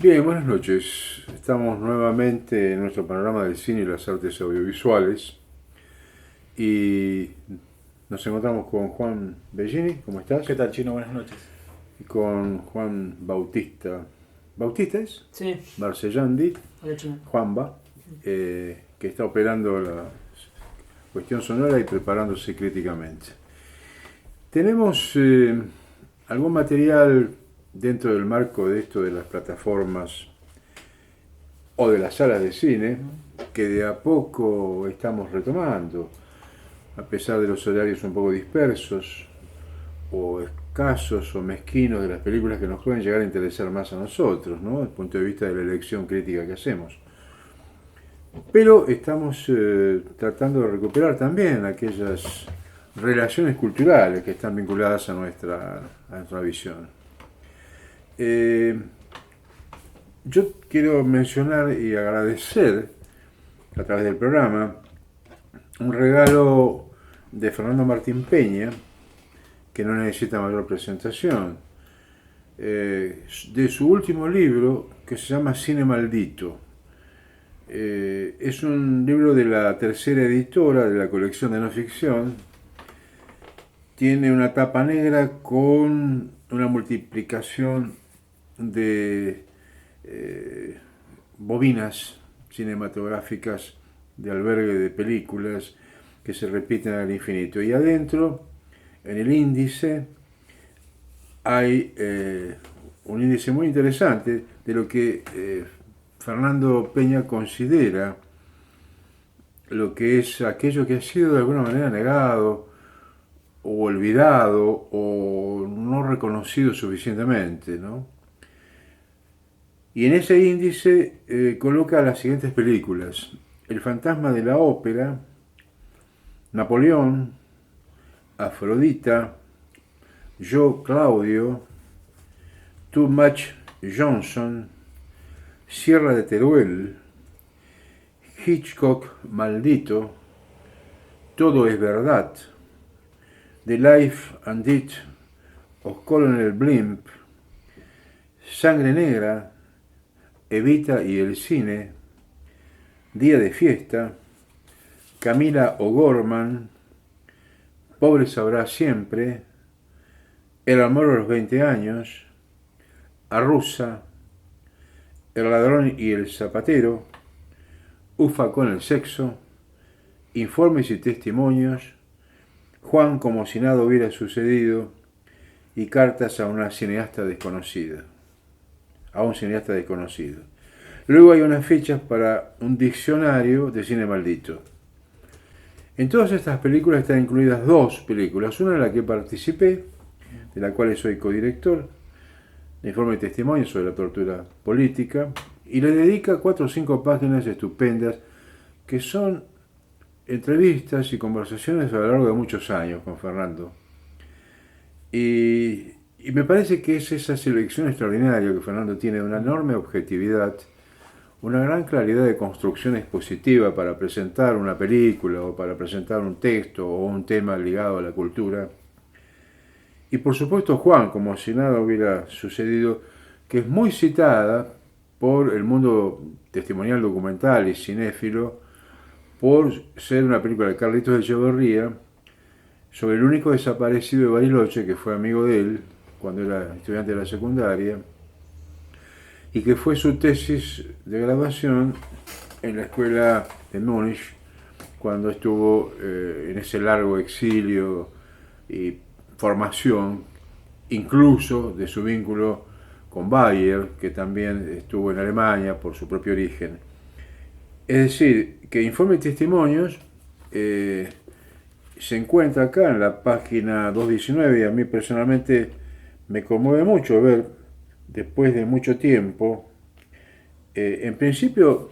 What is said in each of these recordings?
Bien, buenas noches. Estamos nuevamente en nuestro panorama del cine y las artes audiovisuales y nos encontramos con Juan Bellini, ¿cómo ¿Qué estás? tal, Chino? Buenas noches. Y con Juan Bautista. ¿Bautista es? Sí, Marcellandi, hola, Chino. Juanba, que está operando la cuestión sonora y preparándose críticamente. Tenemos algún material dentro del marco de esto de las plataformas o de las salas de cine que de a poco estamos retomando, a pesar de los horarios un poco dispersos o escasos o mezquinos de las películas que nos pueden llegar a interesar más a nosotros, ¿no? Desde el punto de vista de la elección crítica que hacemos. Pero estamos tratando de recuperar también aquellas relaciones culturales que están vinculadas a nuestra visión. Eh, yo quiero mencionar y agradecer a través del programa un regalo de Fernando Martín Peña, que no necesita mayor presentación, de su último libro que se llama Cine Maldito. Es un libro de la tercera editora de la colección de no ficción. Tiene una tapa negra con una multiplicación de bobinas cinematográficas de albergue de películas que se repiten al infinito. Y adentro, en el índice, hay un índice muy interesante de lo que Fernando Peña considera lo que es aquello que ha sido de alguna manera negado o olvidado o no reconocido suficientemente, ¿no? Y en ese índice coloca las siguientes películas: El fantasma de la ópera, Napoleón, Afrodita, Yo Claudio, Too Much Johnson, Sierra de Teruel, Hitchcock Maldito, Todo es Verdad, The Life and Death of Colonel Blimp, Sangre Negra, Evita y el Cine, Día de Fiesta, Camila O'Gorman, Pobre Sabrá Siempre, El Amor a los 20 años, Arrusa, El Ladrón y el Zapatero, Ufa con el Sexo, Informes y Testimonios, Juan como si nada hubiera sucedido y Cartas a una cineasta desconocida, a un cineasta desconocido. Luego hay unas fichas para un diccionario de cine maldito. En todas estas películas están incluidas dos películas, una en la que participé, de la cual soy codirector, de Informe y Testimonio sobre la tortura política, y le dedica 4 o 5 páginas estupendas que son entrevistas y conversaciones a lo largo de muchos años con Fernando. Y me parece que es esa selección extraordinaria que Fernando tiene, de una enorme objetividad, una gran claridad de construcción expositiva para presentar una película o para presentar un texto o un tema ligado a la cultura. Y por supuesto Juan, como si nada hubiera sucedido, que es muy citada por el mundo testimonial, documental y cinéfilo, por ser una película de Carlitos Echeverría sobre el único desaparecido de Bariloche, que fue amigo de él cuando era estudiante de la secundaria, y que fue su tesis de graduación en la escuela de Múnich, cuando estuvo en ese largo exilio y formación, incluso de su vínculo con Bayer, que también estuvo en Alemania por su propio origen. Es decir, que Informe y Testimonios se encuentra acá en la página 219 y a mí personalmente me conmueve mucho ver, después de mucho tiempo, en principio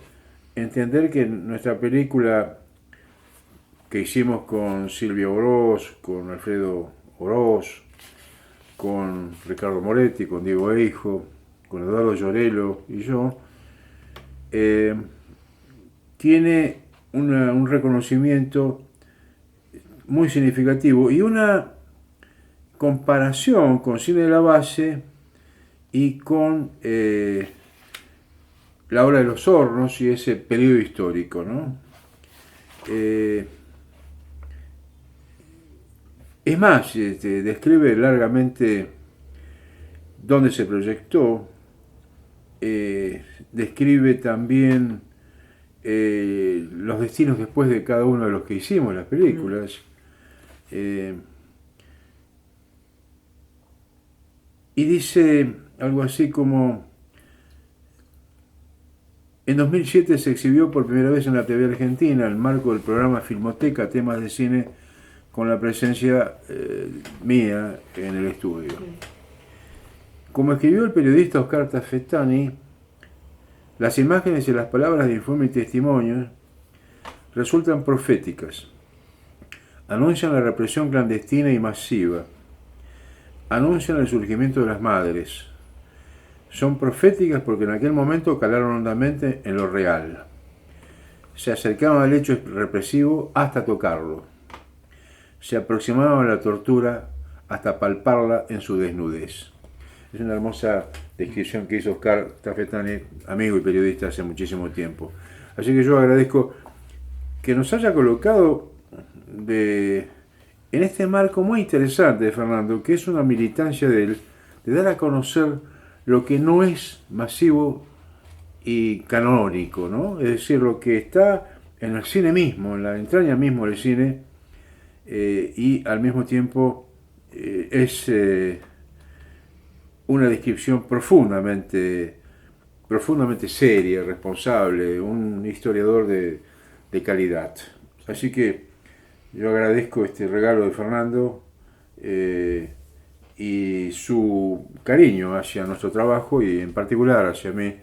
entender que nuestra película que hicimos con Silvia Oroz, con Alfredo Oroz, con Ricardo Moretti, con Diego Eijo, con Eduardo Llorelo y yo, eh, tiene un reconocimiento muy significativo y una comparación con Cine de la Base y con la hora de los hornos y ese periodo histórico, ¿no? Es más, describe largamente dónde se proyectó, describe también los destinos después de cada uno de los que hicimos las películas. Y dice algo así como: en 2007 se exhibió por primera vez en la TV argentina, en el marco del programa Filmoteca, temas de cine, con la presencia mía en el estudio. Como escribió el periodista Oscar Tafetani, las imágenes y las palabras de informe y testimonios resultan proféticas. Anuncian la represión clandestina y masiva. Anuncian el surgimiento de las madres. Son proféticas porque en aquel momento calaron hondamente en lo real. Se acercaban al hecho represivo hasta tocarlo. Se aproximaban a la tortura hasta palparla en su desnudez. Es una hermosa descripción que hizo Oscar Tafetani, amigo y periodista hace muchísimo tiempo. Así que yo agradezco que nos haya colocado en este marco muy interesante de Fernando, que es una militancia de él, de dar a conocer lo que no es masivo y canónico, ¿no? Es decir, lo que está en el cine mismo, en la entraña mismo del cine, y al mismo tiempo es una descripción profundamente seria, responsable, un historiador de calidad. Así que yo agradezco este regalo de Fernando y su cariño hacia nuestro trabajo y en particular hacia mí,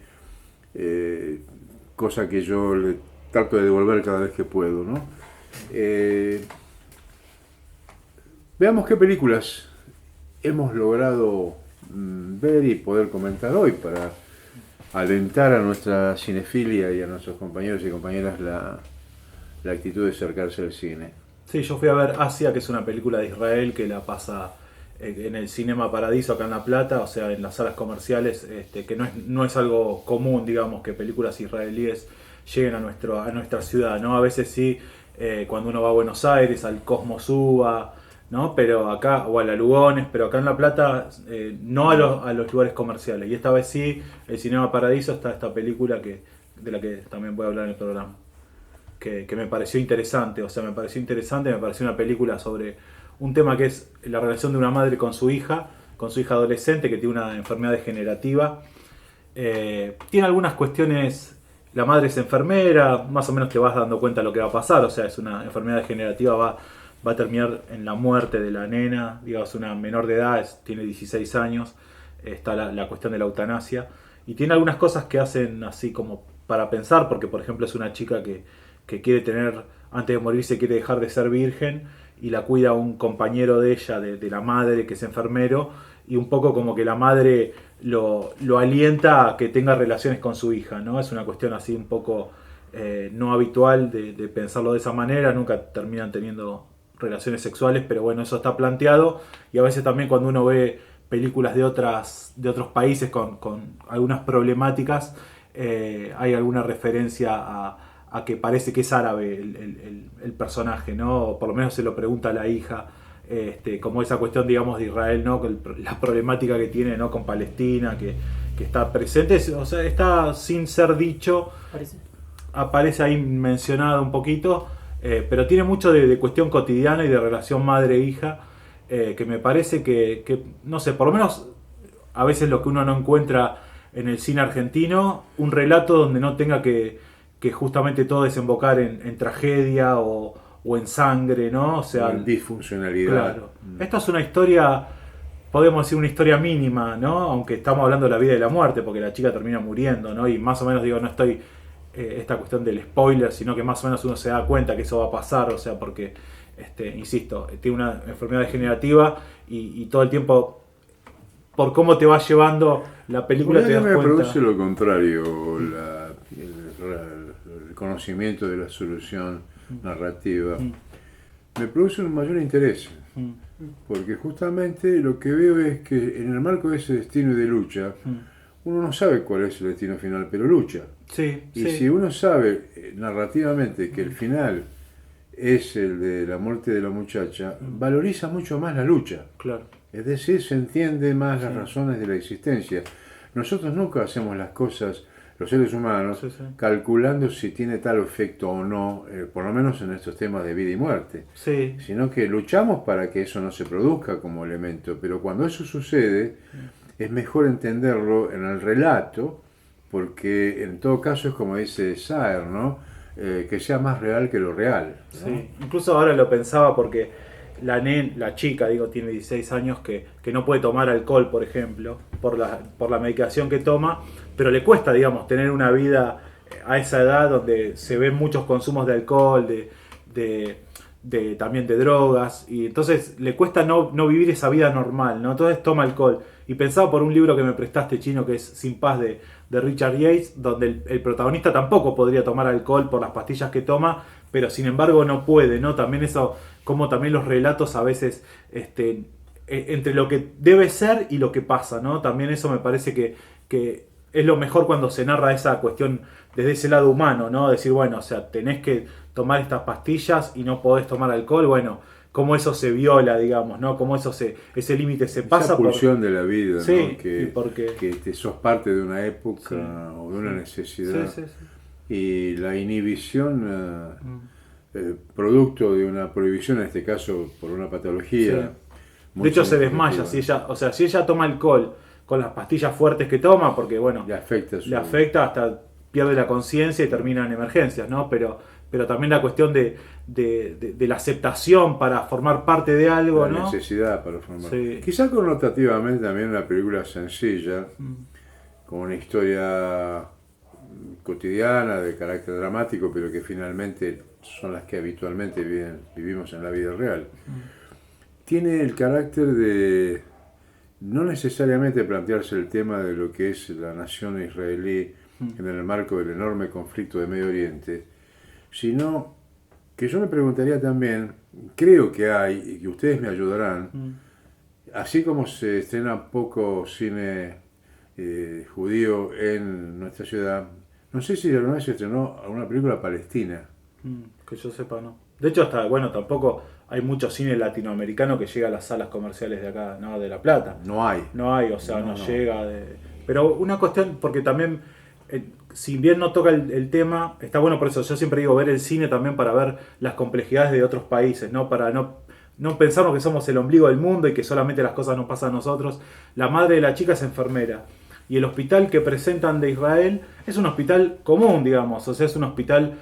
cosa que yo le trato de devolver cada vez que puedo, ¿no? Veamos qué películas hemos logrado ver y poder comentar hoy para alentar a nuestra cinefilia y a nuestros compañeros y compañeras la actitud de acercarse al cine. Sí, yo fui a ver Asia, que es una película de Israel que la pasa en el Cinema Paradiso acá en La Plata, o sea, en las salas comerciales, que no es algo común, digamos, que películas israelíes lleguen a nuestra ciudad, ¿no? A veces sí, cuando uno va a Buenos Aires, al Cosmos UBA, ¿no? Pero acá, o a la Lugones, pero acá en La Plata, no a los lugares comerciales. Y esta vez sí, el Cinema Paradiso está esta película de la que también voy a hablar en el programa. Que me pareció interesante, me pareció una película sobre un tema que es la relación de una madre con su hija adolescente que tiene una enfermedad degenerativa. Tiene algunas cuestiones, la madre es enfermera, más o menos te vas dando cuenta de lo que va a pasar, o sea, es una enfermedad degenerativa, va a terminar en la muerte de la nena, digamos, una menor de edad, tiene 16 años, está la cuestión de la eutanasia, y tiene algunas cosas que hacen así como para pensar, porque por ejemplo es una chica que quiere tener, antes de morirse quiere dejar de ser virgen y la cuida un compañero de ella, de la madre que es enfermero, y un poco como que la madre lo alienta a que tenga relaciones con su hija, ¿no? Es una cuestión así un poco no habitual de pensarlo de esa manera, nunca terminan teniendo relaciones sexuales, pero bueno, eso está planteado, y a veces también cuando uno ve películas de otros países con algunas problemáticas, hay alguna referencia a que parece que es árabe el personaje, ¿no? Por lo menos se lo pregunta a la hija, como esa cuestión, digamos, de Israel, ¿no? La problemática que tiene, ¿no? Con Palestina, que está presente, o sea, está sin ser dicho, aparece ahí mencionado un poquito, pero tiene mucho de cuestión cotidiana y de relación madre-hija, que me parece que, no sé, por lo menos a veces lo que uno no encuentra en el cine argentino, un relato donde no tenga que justamente todo desembocar en tragedia o en sangre, ¿no? O sea, en disfuncionalidad. Claro. Esta es una historia, podemos decir una historia mínima, ¿no? Aunque estamos hablando de la vida y la muerte, porque la chica termina muriendo, ¿no? Y más o menos, digo, no estoy esta cuestión del spoiler, sino que más o menos uno se da cuenta que eso va a pasar, o sea, porque, insisto, tiene una enfermedad degenerativa y todo el tiempo, por cómo te va llevando la película, te das me cuenta. produce lo contrario, el conocimiento de la solución narrativa. Me produce un mayor interés, porque justamente lo que veo es que en el marco de ese destino y de lucha, uno no sabe cuál es el destino final, pero lucha. Sí, Y sí. si uno sabe narrativamente que el final es el de la muerte de la muchacha, valoriza mucho más la lucha. Claro. Es decir, se entiende más las Sí. razones de la existencia. Nosotros nunca hacemos las cosas, los seres humanos, Sí, sí. calculando si tiene tal efecto o no, por lo menos en estos temas de vida y muerte, Sí. sino que luchamos para que eso no se produzca como elemento. Pero cuando eso sucede, es mejor entenderlo en el relato, porque en todo caso es como dice Saer, ¿no? Que sea más real que lo real, ¿no? Sí, incluso ahora lo pensaba porque la chica, digo, tiene 16 años que no puede tomar alcohol, por ejemplo, por la medicación que toma, pero le cuesta, digamos, tener una vida a esa edad donde se ven muchos consumos de alcohol, también de drogas, y entonces le cuesta no vivir esa vida normal, ¿no? Entonces toma alcohol. Y pensaba por un libro que me prestaste, Chino, que es Sin Paz de Richard Yates, donde el protagonista tampoco podría tomar alcohol por las pastillas que toma, pero sin embargo no puede, ¿no? También eso, como también los relatos a veces, entre lo que debe ser y lo que pasa, ¿no? También eso me parece que es lo mejor cuando se narra esa cuestión desde ese lado humano, ¿no? Decir, bueno, o sea, tenés que tomar estas pastillas y no podés tomar alcohol, bueno, cómo eso se viola, digamos, ¿no? Cómo ese límite se pasa. Esa pulsión de la vida, sí, ¿no? Que sos parte de una época, sí, o de una necesidad. Sí, sí, sí. Y la inhibición, producto de una prohibición, en este caso por una patología. Sí. De hecho se desmaya si ella toma alcohol con las pastillas fuertes que toma, porque bueno, le afecta hasta pierde la conciencia y termina en emergencias, ¿no? Pero también la cuestión de la aceptación para formar parte de algo, la ¿no? necesidad para formar. Sí. Quizá connotativamente también una película sencilla, con una historia cotidiana de carácter dramático, pero que finalmente son las que habitualmente vivimos en la vida real. Tiene el carácter de no necesariamente plantearse el tema de lo que es la nación israelí en el marco del enorme conflicto de Medio Oriente, sino que yo me preguntaría también, creo que hay, y que ustedes me ayudarán, así como se estrena poco cine judío en nuestra ciudad, no sé si alguna vez se estrenó alguna película palestina. Que yo sepa, no. De hecho, hasta, bueno, tampoco hay mucho cine latinoamericano que llega a las salas comerciales de acá, ¿no? De La Plata. No hay. No hay, o sea, no llega. Pero una cuestión, porque también, si bien no toca el tema, está bueno por eso. Yo siempre digo ver el cine también para ver las complejidades de otros países, ¿no? Para no pensarnos que somos el ombligo del mundo y que solamente las cosas nos pasan a nosotros. La madre de la chica es enfermera. Y el hospital que presentan de Israel es un hospital común, digamos. O sea, es un hospital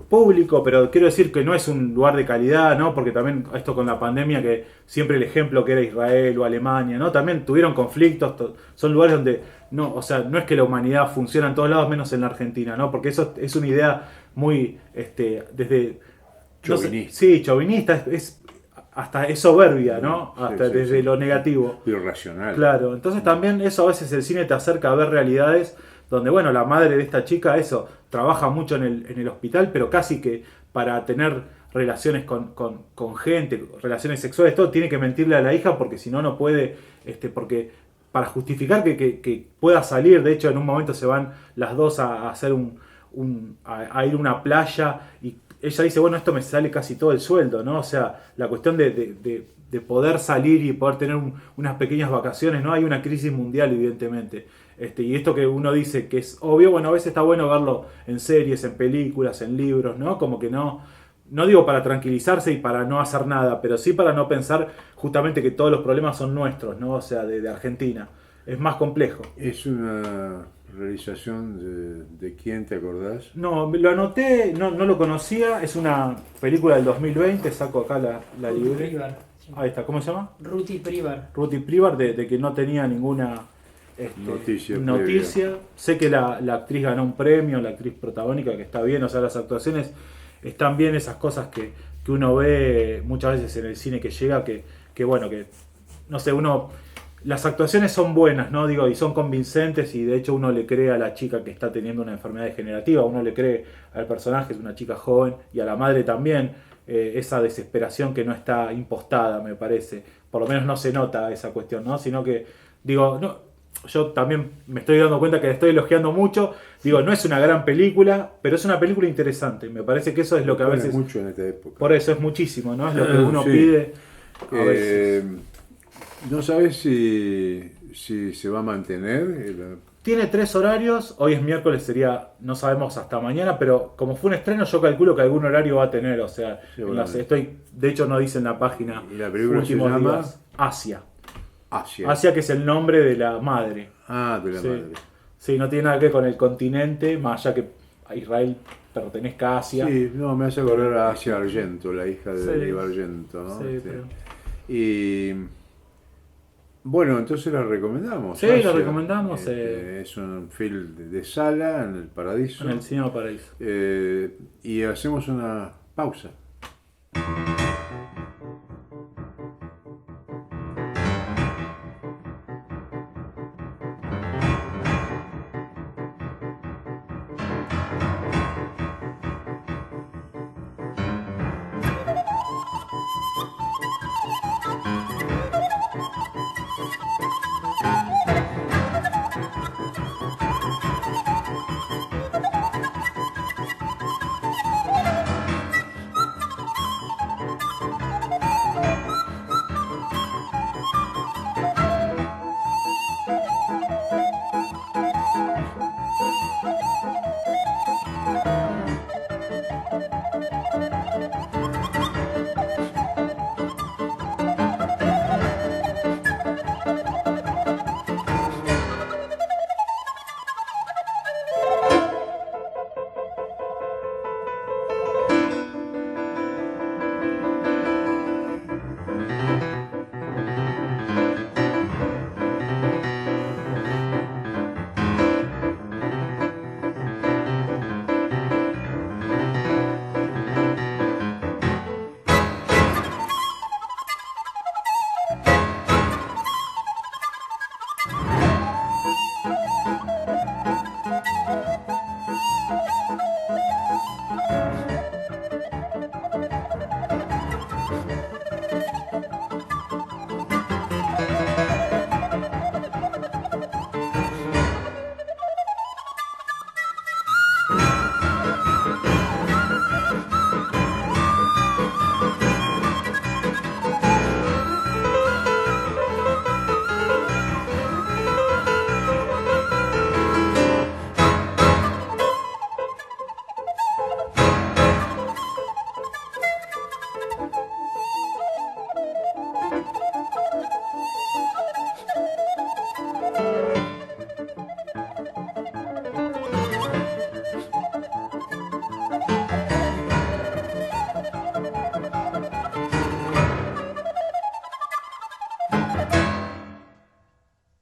público, pero quiero decir que no es un lugar de calidad, ¿no? Porque también esto con la pandemia, que siempre el ejemplo que era Israel o Alemania, ¿no? También tuvieron conflictos, son lugares donde no, o sea, no es que la humanidad funciona en todos lados menos en la Argentina, ¿no? Porque eso es una idea muy desde chauvinista. Sí, chauvinista, hasta es soberbia, ¿no? Hasta desde lo negativo. Irracional. Claro, entonces también eso a veces el cine te acerca a ver realidades donde, bueno, la madre de esta chica, eso, trabaja mucho en el hospital, pero casi que para tener relaciones con gente, relaciones sexuales, todo, tiene que mentirle a la hija porque si no, no puede, porque para justificar que pueda salir, de hecho en un momento se van las dos a hacer a ir a una playa y ella dice, bueno, esto me sale casi todo el sueldo, ¿no? O sea, la cuestión de poder salir y poder tener unas pequeñas vacaciones, ¿no? Hay una crisis mundial, evidentemente. Y esto que uno dice que es obvio, bueno, a veces está bueno verlo en series, en películas, en libros, ¿no? Como que no digo para tranquilizarse y para no hacer nada, pero sí para no pensar justamente que todos los problemas son nuestros, ¿no? O sea, de Argentina. Es más complejo. Es una realización de quién, ¿te acordás? No, lo anoté, no lo conocía, es una película del 2020, saco acá la libreta. Ahí está, ¿cómo se llama? Ruti Privar. Ruti Privar, de que no tenía ninguna noticia. Sé que la actriz ganó un premio, la actriz protagónica, que está bien, o sea, las actuaciones están bien, esas cosas que uno ve muchas veces en el cine que llega, que bueno, que no sé, las actuaciones son buenas, ¿no? Digo, y son convincentes y de hecho uno le cree a la chica que está teniendo una enfermedad degenerativa, uno le cree al personaje, es una chica joven, y a la madre también, esa desesperación que no está impostada, me parece. Por lo menos no se nota esa cuestión, ¿no? Sino que, digo, no, yo también me estoy dando cuenta que la estoy elogiando mucho. Digo, no es una gran película, pero es una película interesante. Me parece que eso es lo que a Propone veces, mucho en esta época. por eso es muchísimo, ¿no? Es lo que uno Sí. pide a Eh, veces. no sabes si se va a mantener. Tiene 3 horarios, hoy es miércoles, sería, no sabemos hasta mañana, pero como fue un estreno, yo calculo que algún horario va a tener, o sea, Seguramente. de hecho no dice en la página Y la película se últimos llama días, Asia. Asia. Asia que es el nombre de la madre. Ah, de la Sí, madre. sí, no tiene nada que ver con el continente, más allá que a Israel pertenezca a Asia. Sí, no, me hace acordar a Asia Argento, la hija de Sí, Darío Argento, ¿no? sí, pero... Y bueno, entonces la recomendamos, Sí, lo Asia. recomendamos Es un film de sala en el en el Paradiso. Cinema Paraíso. Y hacemos una pausa.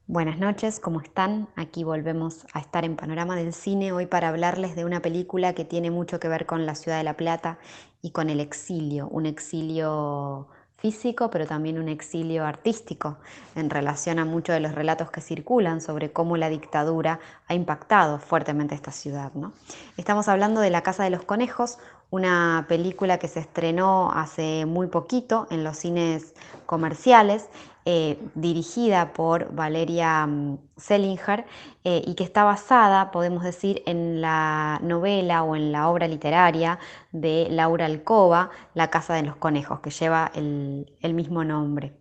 Buenas noches, ¿cómo están? Aquí volvemos a estar en Panorama del Cine hoy para hablarles de una película que tiene mucho que ver con la ciudad de La Plata y con el exilio, un exilio físico, pero también un exilio artístico en relación a muchos de los relatos que circulan sobre cómo la dictadura ha impactado fuertemente esta ciudad, ¿no? Estamos hablando de La Casa de los Conejos, una película que se estrenó hace muy poquito en los cines comerciales, dirigida por Valeria Selinger, y que está basada, podemos decir, en la novela o en la obra literaria de Laura Alcoba, La Casa de los Conejos, que lleva el mismo nombre.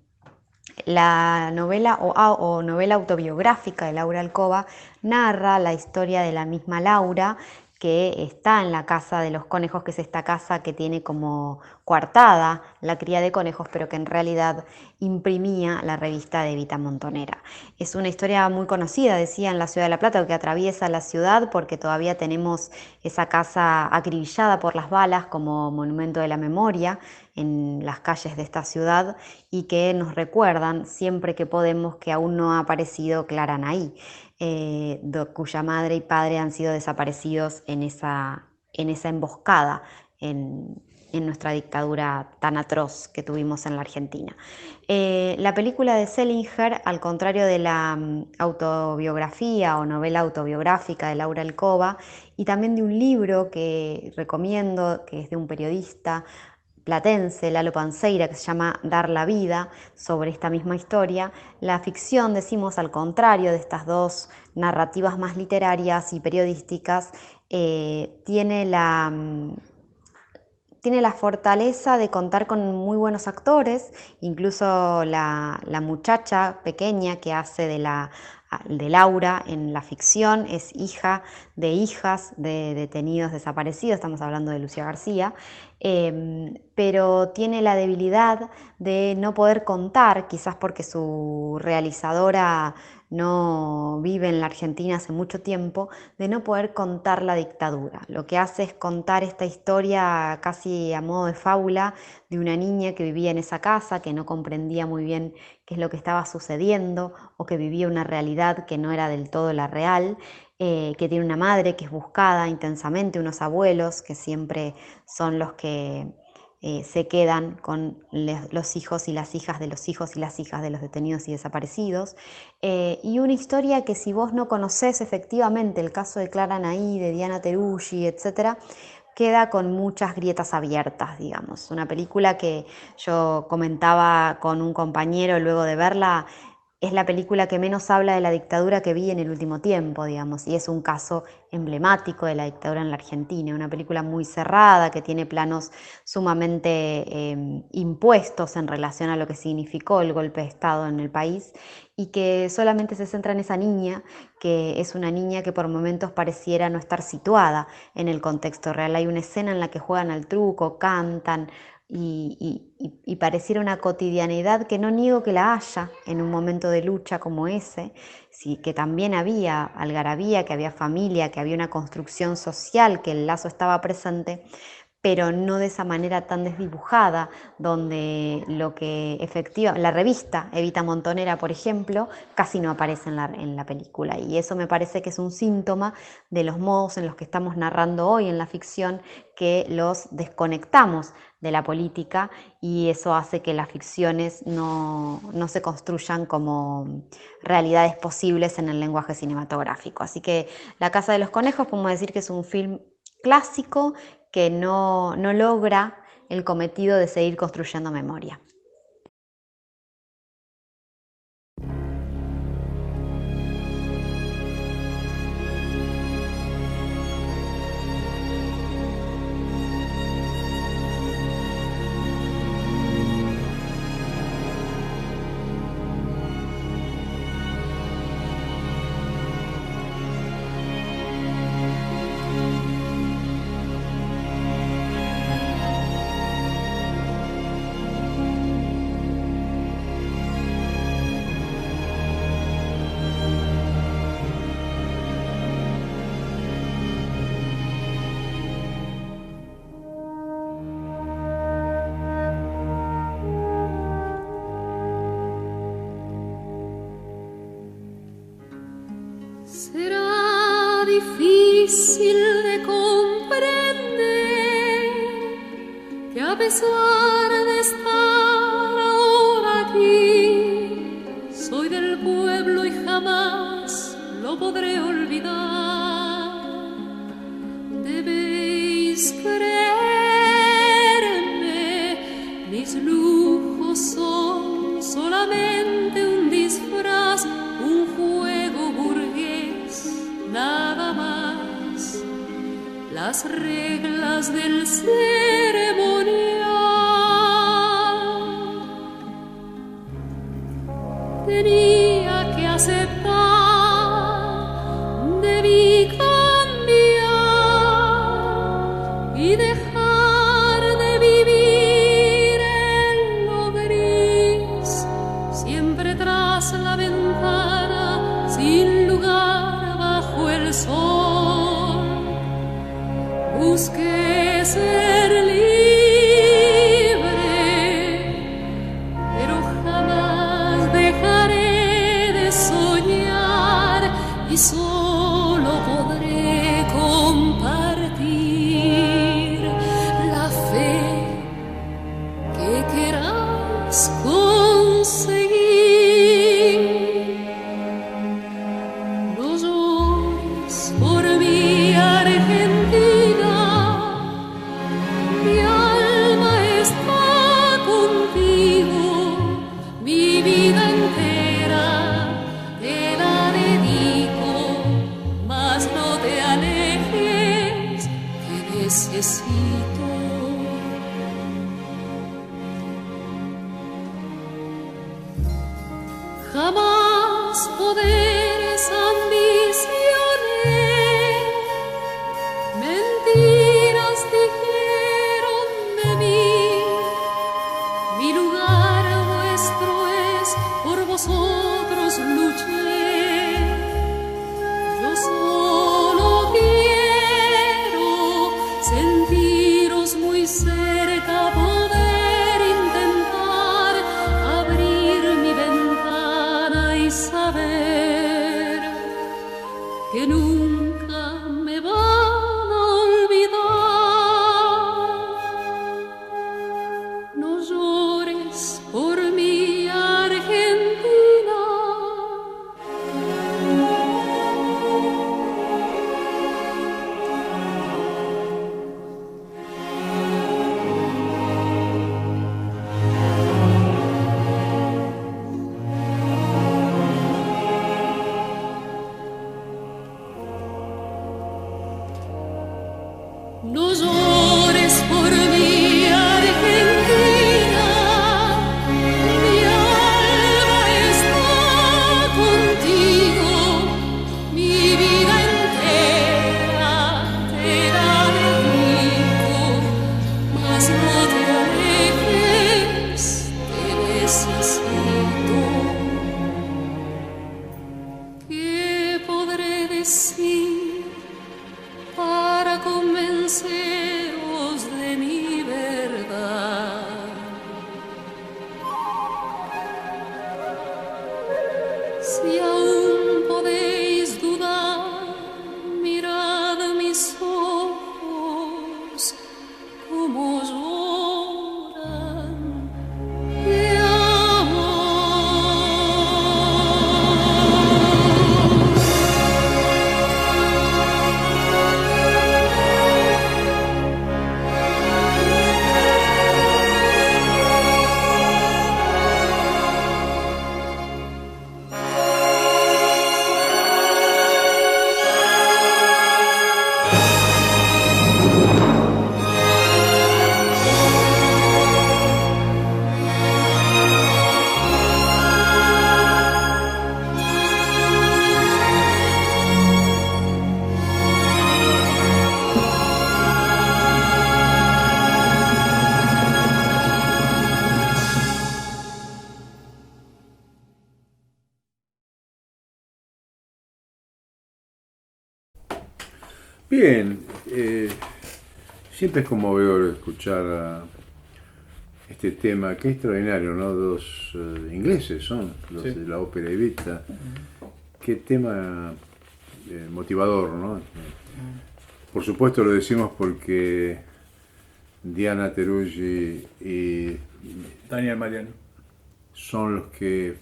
La novela o novela autobiográfica de Laura Alcoba narra la historia de la misma Laura, que está en la casa de los conejos, que es esta casa que tiene como coartada la cría de conejos, pero que en realidad imprimía la revista de Evita Montonera. Es una historia muy conocida, decía, en la ciudad de La Plata, que atraviesa la ciudad porque todavía tenemos esa casa acribillada por las balas como monumento de la memoria en las calles de esta ciudad, y que nos recuerdan siempre que podemos que aún no ha aparecido Clara Naí, cuya madre y padre han sido desaparecidos en esa emboscada en nuestra dictadura tan atroz que tuvimos en la Argentina. La película de Selinger, al contrario de la autobiografía o novela autobiográfica de Laura Alcoba, y también de un libro que recomiendo, que es de un periodista platense, Lalo Panseira, que se llama Dar la vida, sobre esta misma historia. La ficción, decimos, al contrario de estas dos narrativas más literarias y periodísticas, tiene la fortaleza de contar con muy buenos actores, incluso la muchacha pequeña que hace de Laura en la ficción es hija de hijas de detenidos desaparecidos, estamos hablando de Lucía García, pero tiene la debilidad de no poder contar, quizás porque su realizadora no vive en la Argentina hace mucho tiempo, de no poder contar la dictadura. Lo que hace es contar esta historia casi a modo de fábula de una niña que vivía en esa casa, que no comprendía muy bien qué es lo que estaba sucediendo o que vivía una realidad que no era del todo la real, que tiene una madre que es buscada intensamente, unos abuelos que siempre son los que se quedan con los hijos y las hijas de los hijos y las hijas de los detenidos y desaparecidos, y una historia que si vos no conocés efectivamente el caso de Clara Naí, de Diana Teruggi, etc., queda con muchas grietas abiertas, digamos. Una película que yo comentaba con un compañero luego de verla, es la película que menos habla de la dictadura que vi en el último tiempo, digamos, y es un caso emblemático de la dictadura en la Argentina, una película muy cerrada que tiene planos sumamente impuestos en relación a lo que significó el golpe de Estado en el país y que solamente se centra en esa niña, que es una niña que por momentos pareciera no estar situada en el contexto real. Hay una escena en la que juegan al truco, cantan, y pareciera una cotidianidad que no niego que la haya en un momento de lucha como ese, sí, que también había algarabía, que había familia, que había una construcción social, que el lazo estaba presente, pero no de esa manera tan desdibujada, donde lo que la revista Evita Montonera, por ejemplo, casi no aparece en la película, y eso me parece que es un síntoma de los modos en los que estamos narrando hoy en la ficción, que los desconectamos de la política, y eso hace que las ficciones no se construyan como realidades posibles en el lenguaje cinematográfico. Así que La Casa de los Conejos podemos decir que es un film clásico que no logra el cometido de seguir construyendo memoria. Será difícil de comprender que a pesar de estar ahora aquí, soy del pueblo y jamás lo podré olvidar. Debéis creerme, mis lujos son solamente un disfraz, un juego burgués, nada más. Las reglas del ceremonial tenía que aceptar, debí cambiar y dejar de vivir en lo gris, siempre tras la ventana, sin lugar bajo el sol. Busqué ser libre, pero jamás dejaré de soñar y solo podré compartir la fe que querrás conseguir. No llores por mi Argentina, mi alma está necesito. Jamás poderes ambicioné, mentiras dijeron de mí, mi lugar vuestro es, por vosotros luché, yo solo quiero sentiros muy cerca, poder intentar abrir mi ventana y saber que nunca me van a olvidar. No llores por mi Argentina. No llores por mi Argentina, mi alma está contigo, mi vida entera te la dedico, mas no te alejes, te necesito. ¿Qué podré decir para convenceros de mi verdad? Si aún podéis dudar, mirad mis ojos como lloran de amor. Bien, siempre es conmovedor escuchar este tema, que es extraordinario, ¿no? Dos ingleses son los Sí. de la ópera Evita. Qué tema motivador, ¿no? Por supuesto lo decimos porque Diana Teruggi y Daniel Mariano. son los que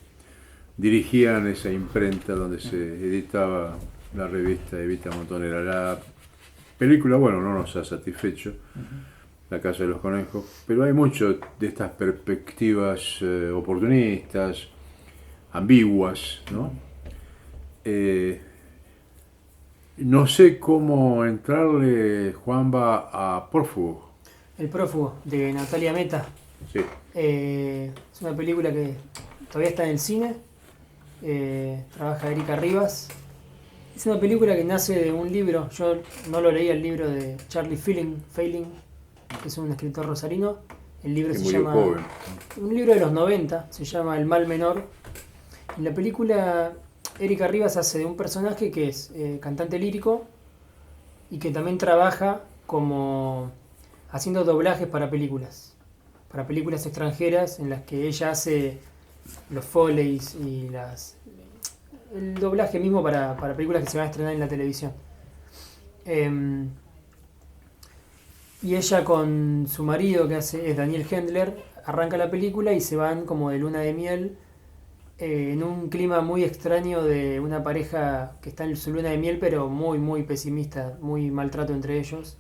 dirigían esa imprenta donde se editaba la revista Evita Montonera. La película, bueno, no nos ha satisfecho, La Casa de los Conejos, pero hay mucho de estas perspectivas oportunistas, ambiguas, ¿no? No sé cómo entrarle, Juanba, a Prófugo. El prófugo, de Natalia Meta. Sí. Es una película que todavía está en el cine. Trabaja Erika Rivas. Es una película que nace de un libro. Yo no lo leí, el libro de Charlie Failing, que es un escritor rosarino. El libro Que se murió llama... joven. Un libro de los 90, se llama El Mal Menor. En la película, Erika Rivas hace de un personaje que es cantante lírico y que también trabaja como haciendo doblajes para películas extranjeras en las que ella hace los foleys y el doblaje mismo para películas que se van a estrenar en la televisión. Y ella con su marido, que es Daniel Hendler, arranca la película y se van como de luna de miel en un clima muy extraño de una pareja que está en su luna de miel, pero muy, muy pesimista, muy maltrato entre ellos.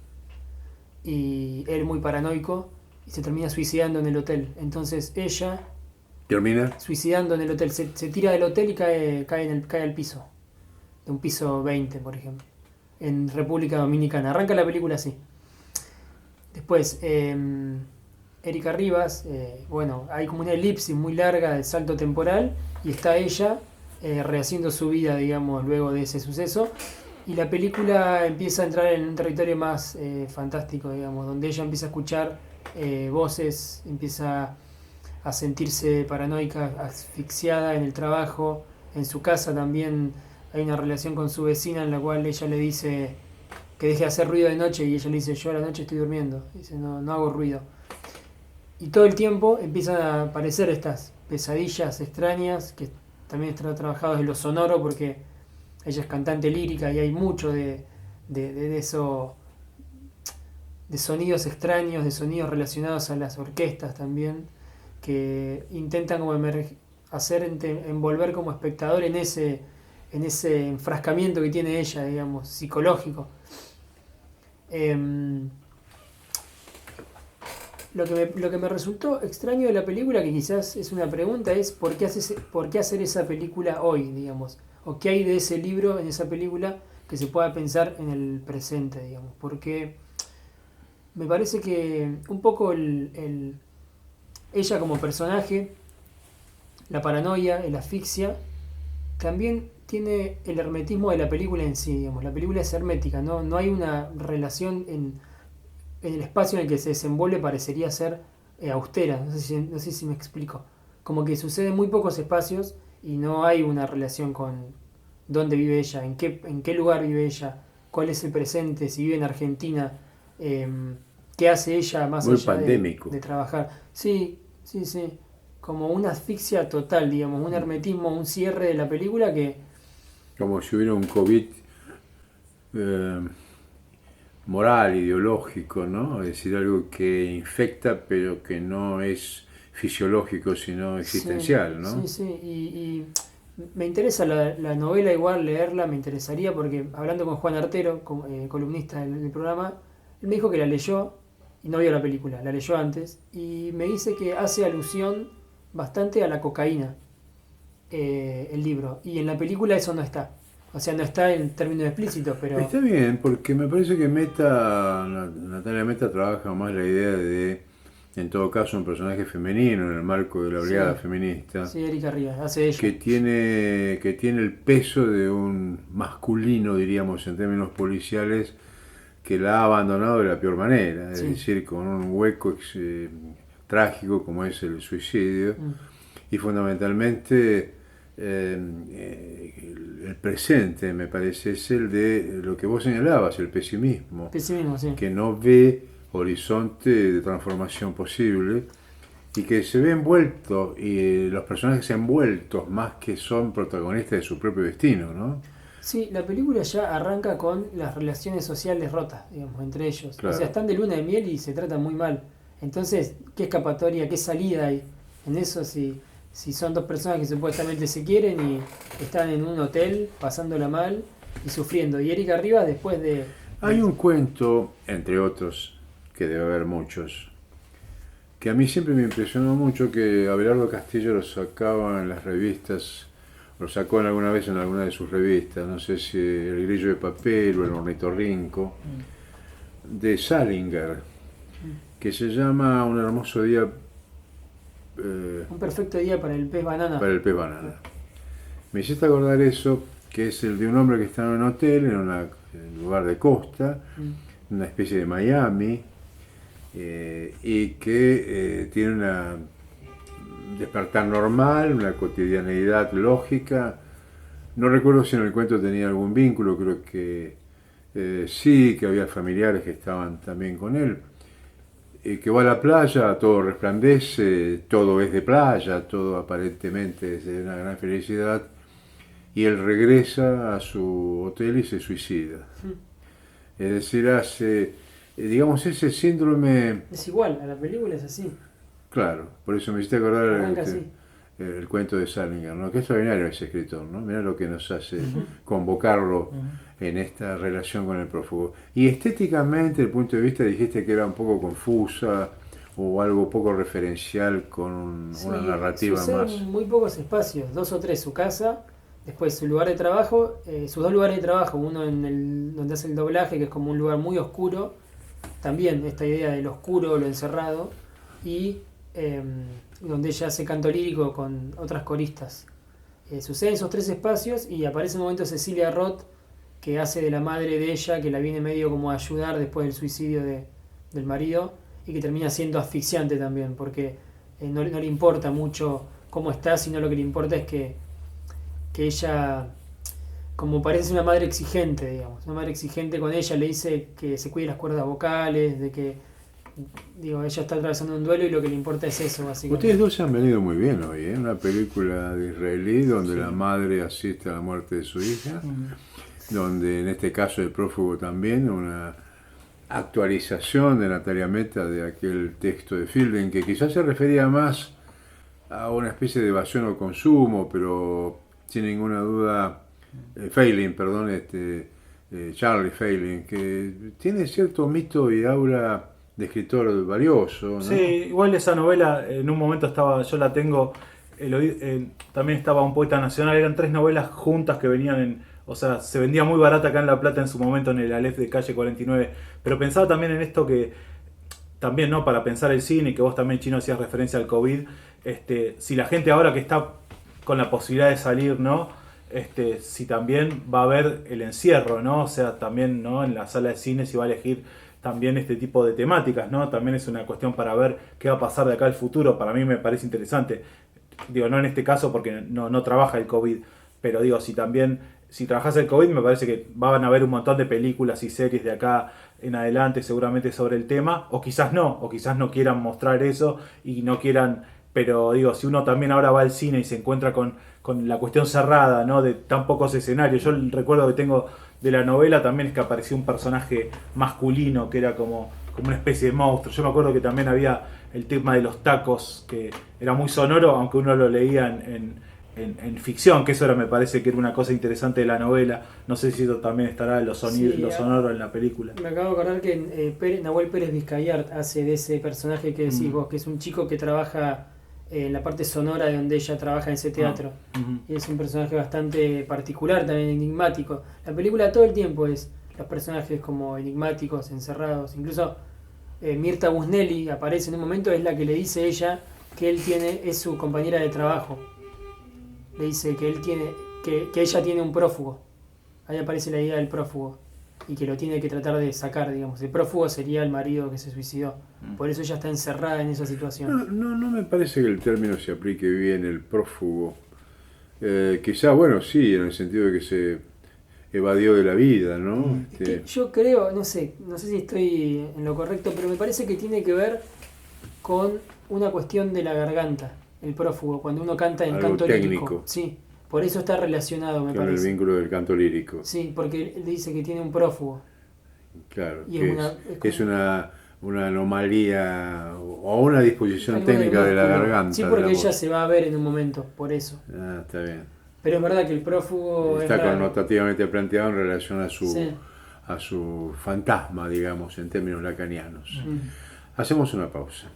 Y él muy paranoico y se termina suicidando en el hotel. Entonces ella, ¿Termina? suicidando en el hotel, se tira del hotel y cae al piso. De un piso 20, por ejemplo. En República Dominicana. Arranca la película así. Después, Erika Rivas, bueno, hay como una elipsis muy larga de salto temporal y está ella rehaciendo su vida, digamos, luego de ese suceso. Y la película empieza a entrar en un territorio más fantástico, digamos, donde ella empieza a escuchar voces, empieza a sentirse paranoica, asfixiada en el trabajo, en su casa también hay una relación con su vecina en la cual ella le dice que deje de hacer ruido de noche y ella le dice, yo a la noche estoy durmiendo, dice, no, no hago ruido. Y todo el tiempo empiezan a aparecer estas pesadillas extrañas que también están trabajadas en lo sonoro porque ella es cantante lírica y hay mucho de eso, de sonidos extraños, de sonidos relacionados a las orquestas también, que intentan como envolver como espectador en ese enfrascamiento que tiene ella, digamos, psicológico. Lo que me resultó extraño de la película, que quizás es una pregunta, es ¿por qué hacer esa película hoy, digamos? ¿O qué hay de ese libro en esa película que se pueda pensar en el presente, digamos? Porque me parece que un poco ella como personaje, la paranoia, el asfixia, también tiene el hermetismo de la película en sí, digamos. La película es hermética, no hay una relación en el espacio en el que se desenvuelve, parecería ser austera, no sé si me explico. Como que sucede en muy pocos espacios y no hay una relación con dónde vive ella, en qué lugar vive ella, cuál es el presente, si vive en Argentina, qué hace ella más muy allá pandémico. de trabajar. Sí, como una asfixia total, digamos, un hermetismo, un cierre de la película que... Como si hubiera un COVID moral, ideológico, ¿no? Es decir, algo que infecta pero que no es fisiológico sino existencial, ¿no? Sí, y me interesa la novela igual, leerla, me interesaría porque hablando con Juan Artero, columnista del programa, él me dijo que la leyó y no vio la película, la leyó antes y me dice que hace alusión bastante a la cocaína, el libro, y en la película eso no está. O sea, no está en términos explícitos, pero... Está bien, porque me parece que Natalia Meta trabaja más la idea de, en todo caso, un personaje femenino en el marco de la brigada feminista. Sí, Erika Rivas, hace ella. Que tiene el peso de un masculino, diríamos, en términos policiales, que la ha abandonado de la peor manera. Es decir, con un hueco trágico como es el suicidio. Y fundamentalmente... el presente, me parece, es el de lo que vos señalabas, el pesimismo, Sí. que no ve horizonte de transformación posible y que se ve envuelto, y los personajes envueltos más que son protagonistas de su propio destino, ¿no? Sí, la película ya arranca con las relaciones sociales rotas, digamos, entre ellos. Claro. O sea, están de luna de miel y se tratan muy mal. Entonces, ¿qué escapatoria, qué salida hay en eso si son dos personas que supuestamente se quieren y están en un hotel pasándola mal y sufriendo? Y Erika Rivas después de... Hay un cuento, entre otros, que debe haber muchos, que a mí siempre me impresionó mucho, que Abelardo Castillo lo sacaba en las revistas, lo sacó alguna vez en alguna de sus revistas, no sé si El Grillo de Papel o El Ornitorrinco, de Salinger, que se llama Un hermoso día... un perfecto día para el pez banana. Para el pez banana. Me hiciste acordar eso, que es el de un hombre que está en un hotel, en un lugar de costa, una especie de Miami, y que tiene un despertar normal, una cotidianeidad lógica. No recuerdo si en el cuento tenía algún vínculo, creo que sí, que había familiares que estaban también con él. Que va a la playa, todo resplandece, todo es de playa, todo aparentemente es de una gran felicidad, y él regresa a su hotel y se suicida. Es decir, hace, digamos, ese síndrome... Es igual, a la película es así. Claro, por eso me hiciste acordar así. El cuento de Salinger, ¿no? Qué extraordinario ese escritor, ¿no? Mirá lo que nos hace convocarlo en esta relación con el prófugo. Y estéticamente, desde el punto de vista, dijiste que era un poco confusa o algo poco referencial con una narrativa más. En muy pocos espacios, 2 o 3, su casa, después su lugar de trabajo, sus 2 lugares de trabajo, uno donde hace el doblaje, que es como un lugar muy oscuro, también esta idea del oscuro, lo encerrado, y donde ella hace canto lírico con otras coristas. Suceden esos 3 espacios y aparece un momento Cecilia Roth, que hace de la madre de ella, que la viene medio como a ayudar después del suicidio del marido, y que termina siendo asfixiante también, porque no le importa mucho cómo está, sino lo que le importa es que ella, como parece una madre exigente, digamos, una madre exigente con ella, le dice que se cuide las cuerdas vocales, de que, ella está atravesando un duelo y lo que le importa es eso, básicamente. Ustedes dos se han venido muy bien hoy, ¿eh? Una película de israelí donde la madre asiste a la muerte de su hija, donde en este caso el prófugo también, una actualización de Natalia Meta de aquel texto de Fielding, que quizás se refería más a una especie de evasión o consumo, pero sin ninguna duda, Charlie Failing, que tiene cierto mito y aura de escritor valioso, ¿no? Sí, igual esa novela en un momento estaba, yo la tengo, también estaba Un poeta nacional, eran 3 novelas juntas que venían o sea, se vendía muy barata acá en La Plata en su momento en el Aleph de calle 49, pero pensaba también en esto que, también, ¿no? Para pensar el cine, que vos también, Chino, hacías referencia al COVID, si la gente ahora que está con la posibilidad de salir, ¿no? Si también va a haber el encierro, ¿no? O sea, también, ¿no? En la sala de cine si va a elegir también este tipo de temáticas, ¿no? También es una cuestión para ver qué va a pasar de acá al futuro. Para mí me parece interesante. Digo, no en este caso porque no trabaja el COVID, pero digo, si trabajas el COVID, me parece que van a haber un montón de películas y series de acá en adelante seguramente sobre el tema, o quizás no quieran mostrar eso y no quieran, pero digo, si uno también ahora va al cine y se encuentra con la cuestión cerrada, ¿no? De tan pocos escenarios. Yo el recuerdo que tengo de la novela también es que apareció un personaje masculino que era como una especie de monstruo. Yo me acuerdo que también había el tema de los tacos, que era muy sonoro, aunque uno lo leía en ficción, que eso me parece que era una cosa interesante de la novela. No sé si eso también estará en los sonidos, lo sonoro en la película. Me acabo de acordar que Nahuel Pérez Vizcayart hace de ese personaje que decís vos, que es un chico que trabaja en la parte sonora de donde ella trabaja en ese teatro. Y es un personaje bastante particular, también enigmático. La película todo el tiempo es los personajes como enigmáticos, encerrados. Incluso Mirta Busnelli aparece en un momento, es la que le dice ella que es su compañera de trabajo. Le dice que que ella tiene un prófugo. Ahí aparece la idea del prófugo y que lo tiene que tratar de sacar, digamos. El prófugo sería el marido que se suicidó. Por eso ella está encerrada en esa situación. No me parece que el término se aplique bien, el prófugo. Quizá, bueno, sí, en el sentido de que se evadió de la vida, ¿no? Yo creo, no sé si estoy en lo correcto, pero me parece que tiene que ver con una cuestión de la garganta, el prófugo, cuando uno canta en algo canto técnico. lírico. Sí, por eso está relacionado, me con parece. El vínculo del canto lírico. Sí, porque él dice que tiene un prófugo. Claro, Y que es una anomalía o una disposición algo técnica de la músculo. garganta. Sí, porque de la ella voz. se va a ver en un momento, por eso. Está bien. Pero es verdad que el prófugo Está es raro. connotativamente planteado en relación a Sí. su fantasma, digamos, en términos lacanianos. Hacemos una pausa.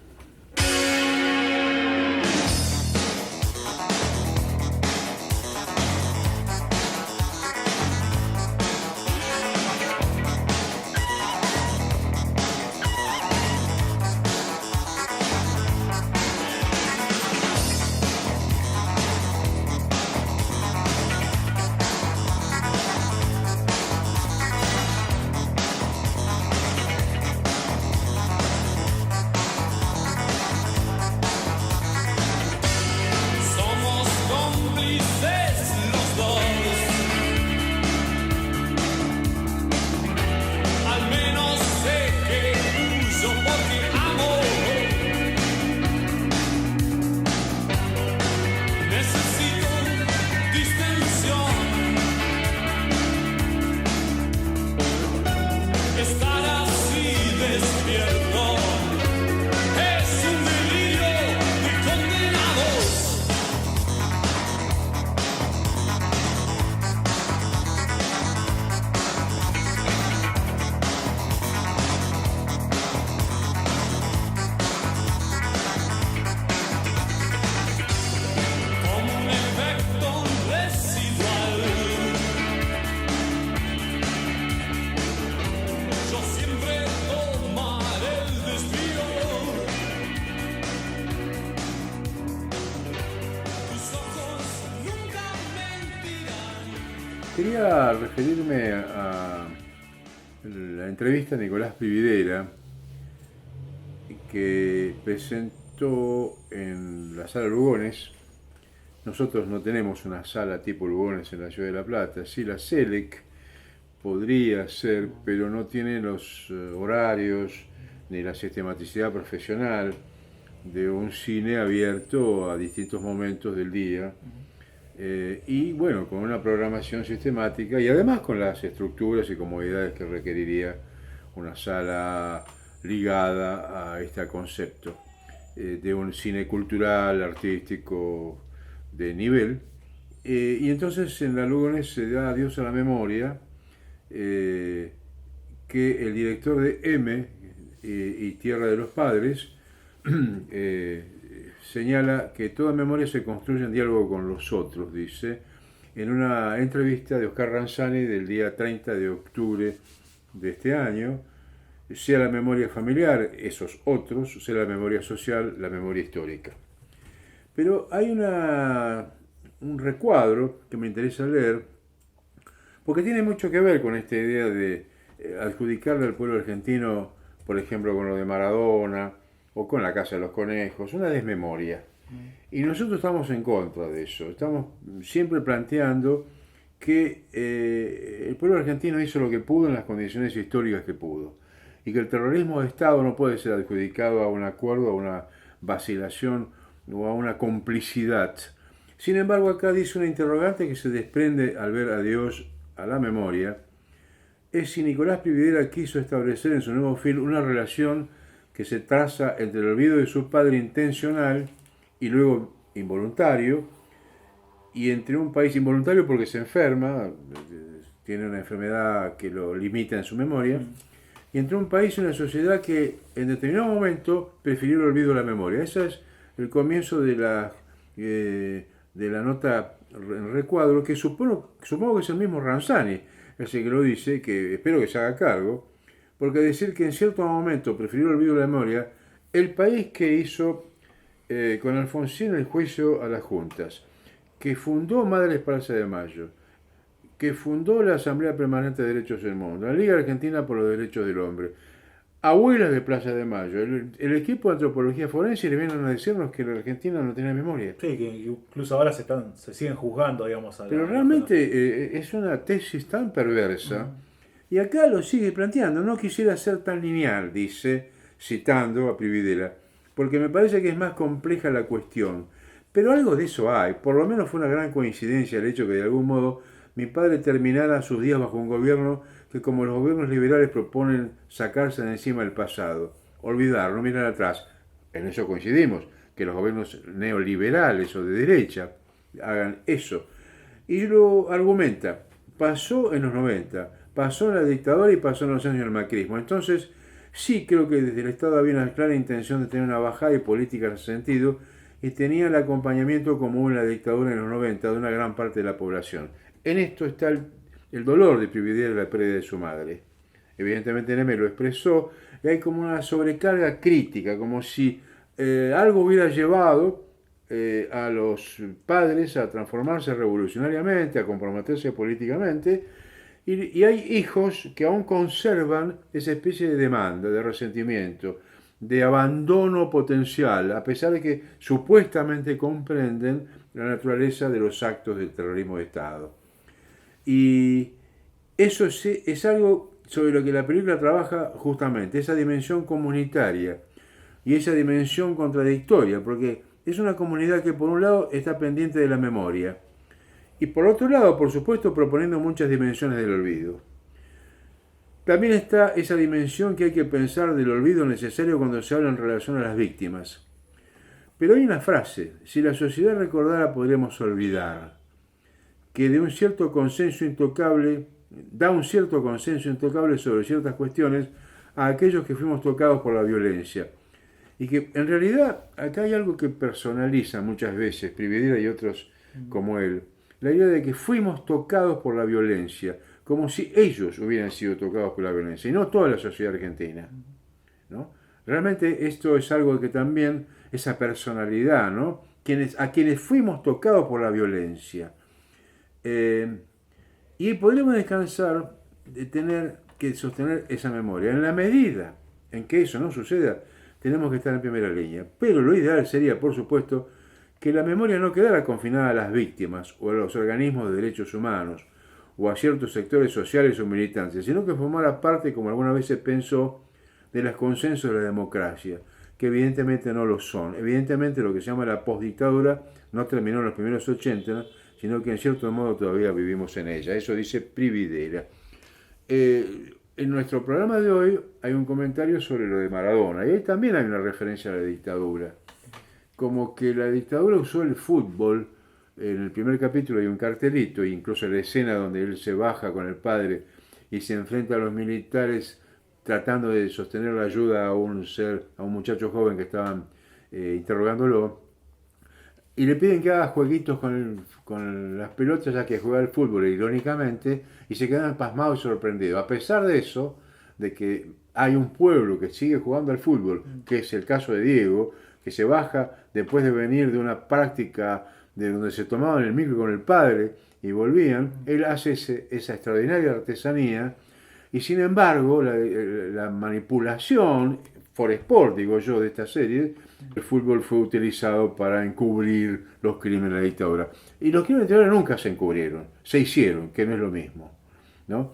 quería referirme a la entrevista a Nicolás Prividera que presentó en la Sala Lugones. Nosotros no tenemos una sala tipo Lugones en la Ciudad de La Plata, sí la SELEC podría ser, pero no tiene los horarios ni la sistematicidad profesional de un cine abierto a distintos momentos del día. Y bueno, con una programación sistemática y además con las estructuras y comodidades que requeriría una sala ligada a este concepto de un cine cultural, artístico de nivel. Y entonces en la Lugones se da Adiós a la memoria, que el director de M y Tierra de los Padres señala que toda memoria se construye en diálogo con los otros, dice, en una entrevista de Oscar Ranzani del día 30 de octubre de este año, sea la memoria familiar, esos otros, sea la memoria social, la memoria histórica. Pero hay un recuadro que me interesa leer, porque tiene mucho que ver con esta idea de adjudicarle al pueblo argentino, por ejemplo, con lo de Maradona, o con la Casa de los Conejos, una desmemoria. Y nosotros estamos en contra de eso. Estamos siempre planteando que el pueblo argentino hizo lo que pudo en las condiciones históricas que pudo. Y que el terrorismo de Estado no puede ser adjudicado a un acuerdo, a una vacilación o a una complicidad. Sin embargo, acá dice una interrogante que se desprende al ver Adiós a la memoria, es si Nicolás Prividera quiso establecer en su nuevo film una relación que se traza entre el olvido de su padre intencional y luego involuntario, y entre un país involuntario porque se enferma, tiene una enfermedad que lo limita en su memoria, y entre un país y una sociedad que en determinado momento prefirió el olvido de la memoria. Ese es el comienzo de la nota en recuadro, que supongo que es el mismo Ranzani, ese que lo dice, que espero que se haga cargo, porque decir que en cierto momento prefirió el olvido de la memoria, el país que hizo con Alfonsín el juicio a las juntas, que fundó Madres Plaza de Mayo, que fundó la Asamblea Permanente de Derechos del Mundo, la Liga Argentina por los Derechos del Hombre, Abuelas de Plaza de Mayo, el equipo de antropología forense, le vienen a decirnos que la Argentina no tiene memoria. Sí, que incluso ahora se siguen juzgando, digamos. Pero realmente es una tesis tan perversa. Y acá lo sigue planteando, no quisiera ser tan lineal, dice, citando a Prividera, porque me parece que es más compleja la cuestión. Pero algo de eso hay, por lo menos fue una gran coincidencia el hecho que de algún modo mi padre terminara sus días bajo un gobierno que, como los gobiernos liberales, proponen sacarse de encima el pasado, olvidar, no mirar atrás. En eso coincidimos, que los gobiernos neoliberales o de derecha hagan eso. Y lo argumenta, pasó en los 90, pasó en la dictadura y pasó en los años del macrismo. Entonces, sí creo que desde el Estado había una clara intención de tener una bajada y política en ese sentido, y tenía el acompañamiento, como hubo en la dictadura en los 90, de una gran parte de la población. En esto está el dolor de Prividera de la pérdida de su madre. Evidentemente Neme lo expresó, y hay como una sobrecarga crítica, como si algo hubiera llevado a los padres a transformarse revolucionariamente, a comprometerse políticamente, y hay hijos que aún conservan esa especie de demanda, de resentimiento, de abandono potencial, a pesar de que supuestamente comprenden la naturaleza de los actos del terrorismo de Estado. Y eso es algo sobre lo que la película trabaja justamente, esa dimensión comunitaria y esa dimensión contradictoria, porque es una comunidad que por un lado está pendiente de la memoria, y por otro lado, por supuesto, proponiendo muchas dimensiones del olvido. También está esa dimensión que hay que pensar del olvido necesario cuando se habla en relación a las víctimas. Pero hay una frase, si la sociedad recordara podríamos olvidar, que da un cierto consenso intocable sobre ciertas cuestiones a aquellos que fuimos tocados por la violencia. Y que en realidad acá hay algo que personaliza muchas veces Prividera y otros como él. La idea de que fuimos tocados por la violencia, como si ellos hubieran sido tocados por la violencia, y no toda la sociedad argentina, ¿no? Realmente esto es algo que también, esa personalidad, ¿no? A quienes fuimos tocados por la violencia. Y podríamos descansar de tener que sostener esa memoria. En la medida en que eso no suceda, tenemos que estar en primera línea. Pero lo ideal sería, por supuesto, que la memoria no quedara confinada a las víctimas o a los organismos de derechos humanos o a ciertos sectores sociales o militantes, sino que formara parte, como alguna vez se pensó, de los consensos de la democracia, que evidentemente no lo son. Evidentemente lo que se llama la postdictadura no terminó en los primeros 80, ¿no? Sino que en cierto modo todavía vivimos en ella. Eso dice Prividera. En nuestro programa de hoy hay un comentario sobre lo de Maradona, y ahí también hay una referencia a la dictadura. Como que la dictadura usó el fútbol. En el primer capítulo hay un cartelito, e incluso la escena donde él se baja con el padre y se enfrenta a los militares tratando de sostener la ayuda a un muchacho joven que estaban interrogándolo, y le piden que haga jueguitos con las pelotas, ya que juega al fútbol irónicamente, y se quedan pasmados y sorprendidos. A pesar de eso, de que hay un pueblo que sigue jugando al fútbol, que es el caso de Diego, que se baja después de venir de una práctica de donde se tomaban el micro con el padre y volvían, él hace esa extraordinaria artesanía, y sin embargo la manipulación for sport, digo yo, de esta serie, el fútbol fue utilizado para encubrir los crímenes de la dictadura. Y los crímenes de la dictadura nunca se encubrieron, se hicieron, que no es lo mismo, ¿no?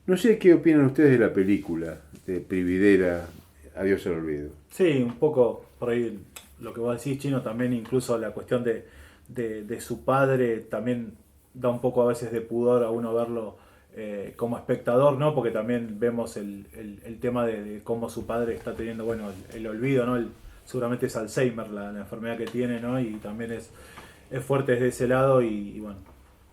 No sé qué opinan ustedes de la película de Prividera, Adiós al olvido. Sí, un poco por ahí lo que vos decís, Chino, también incluso la cuestión de su padre también da un poco a veces de pudor a uno verlo como espectador, ¿no? Porque también vemos el tema de cómo su padre está teniendo, bueno, el olvido, ¿no? Seguramente es Alzheimer la enfermedad que tiene, ¿no? Y también es fuerte desde ese lado y bueno,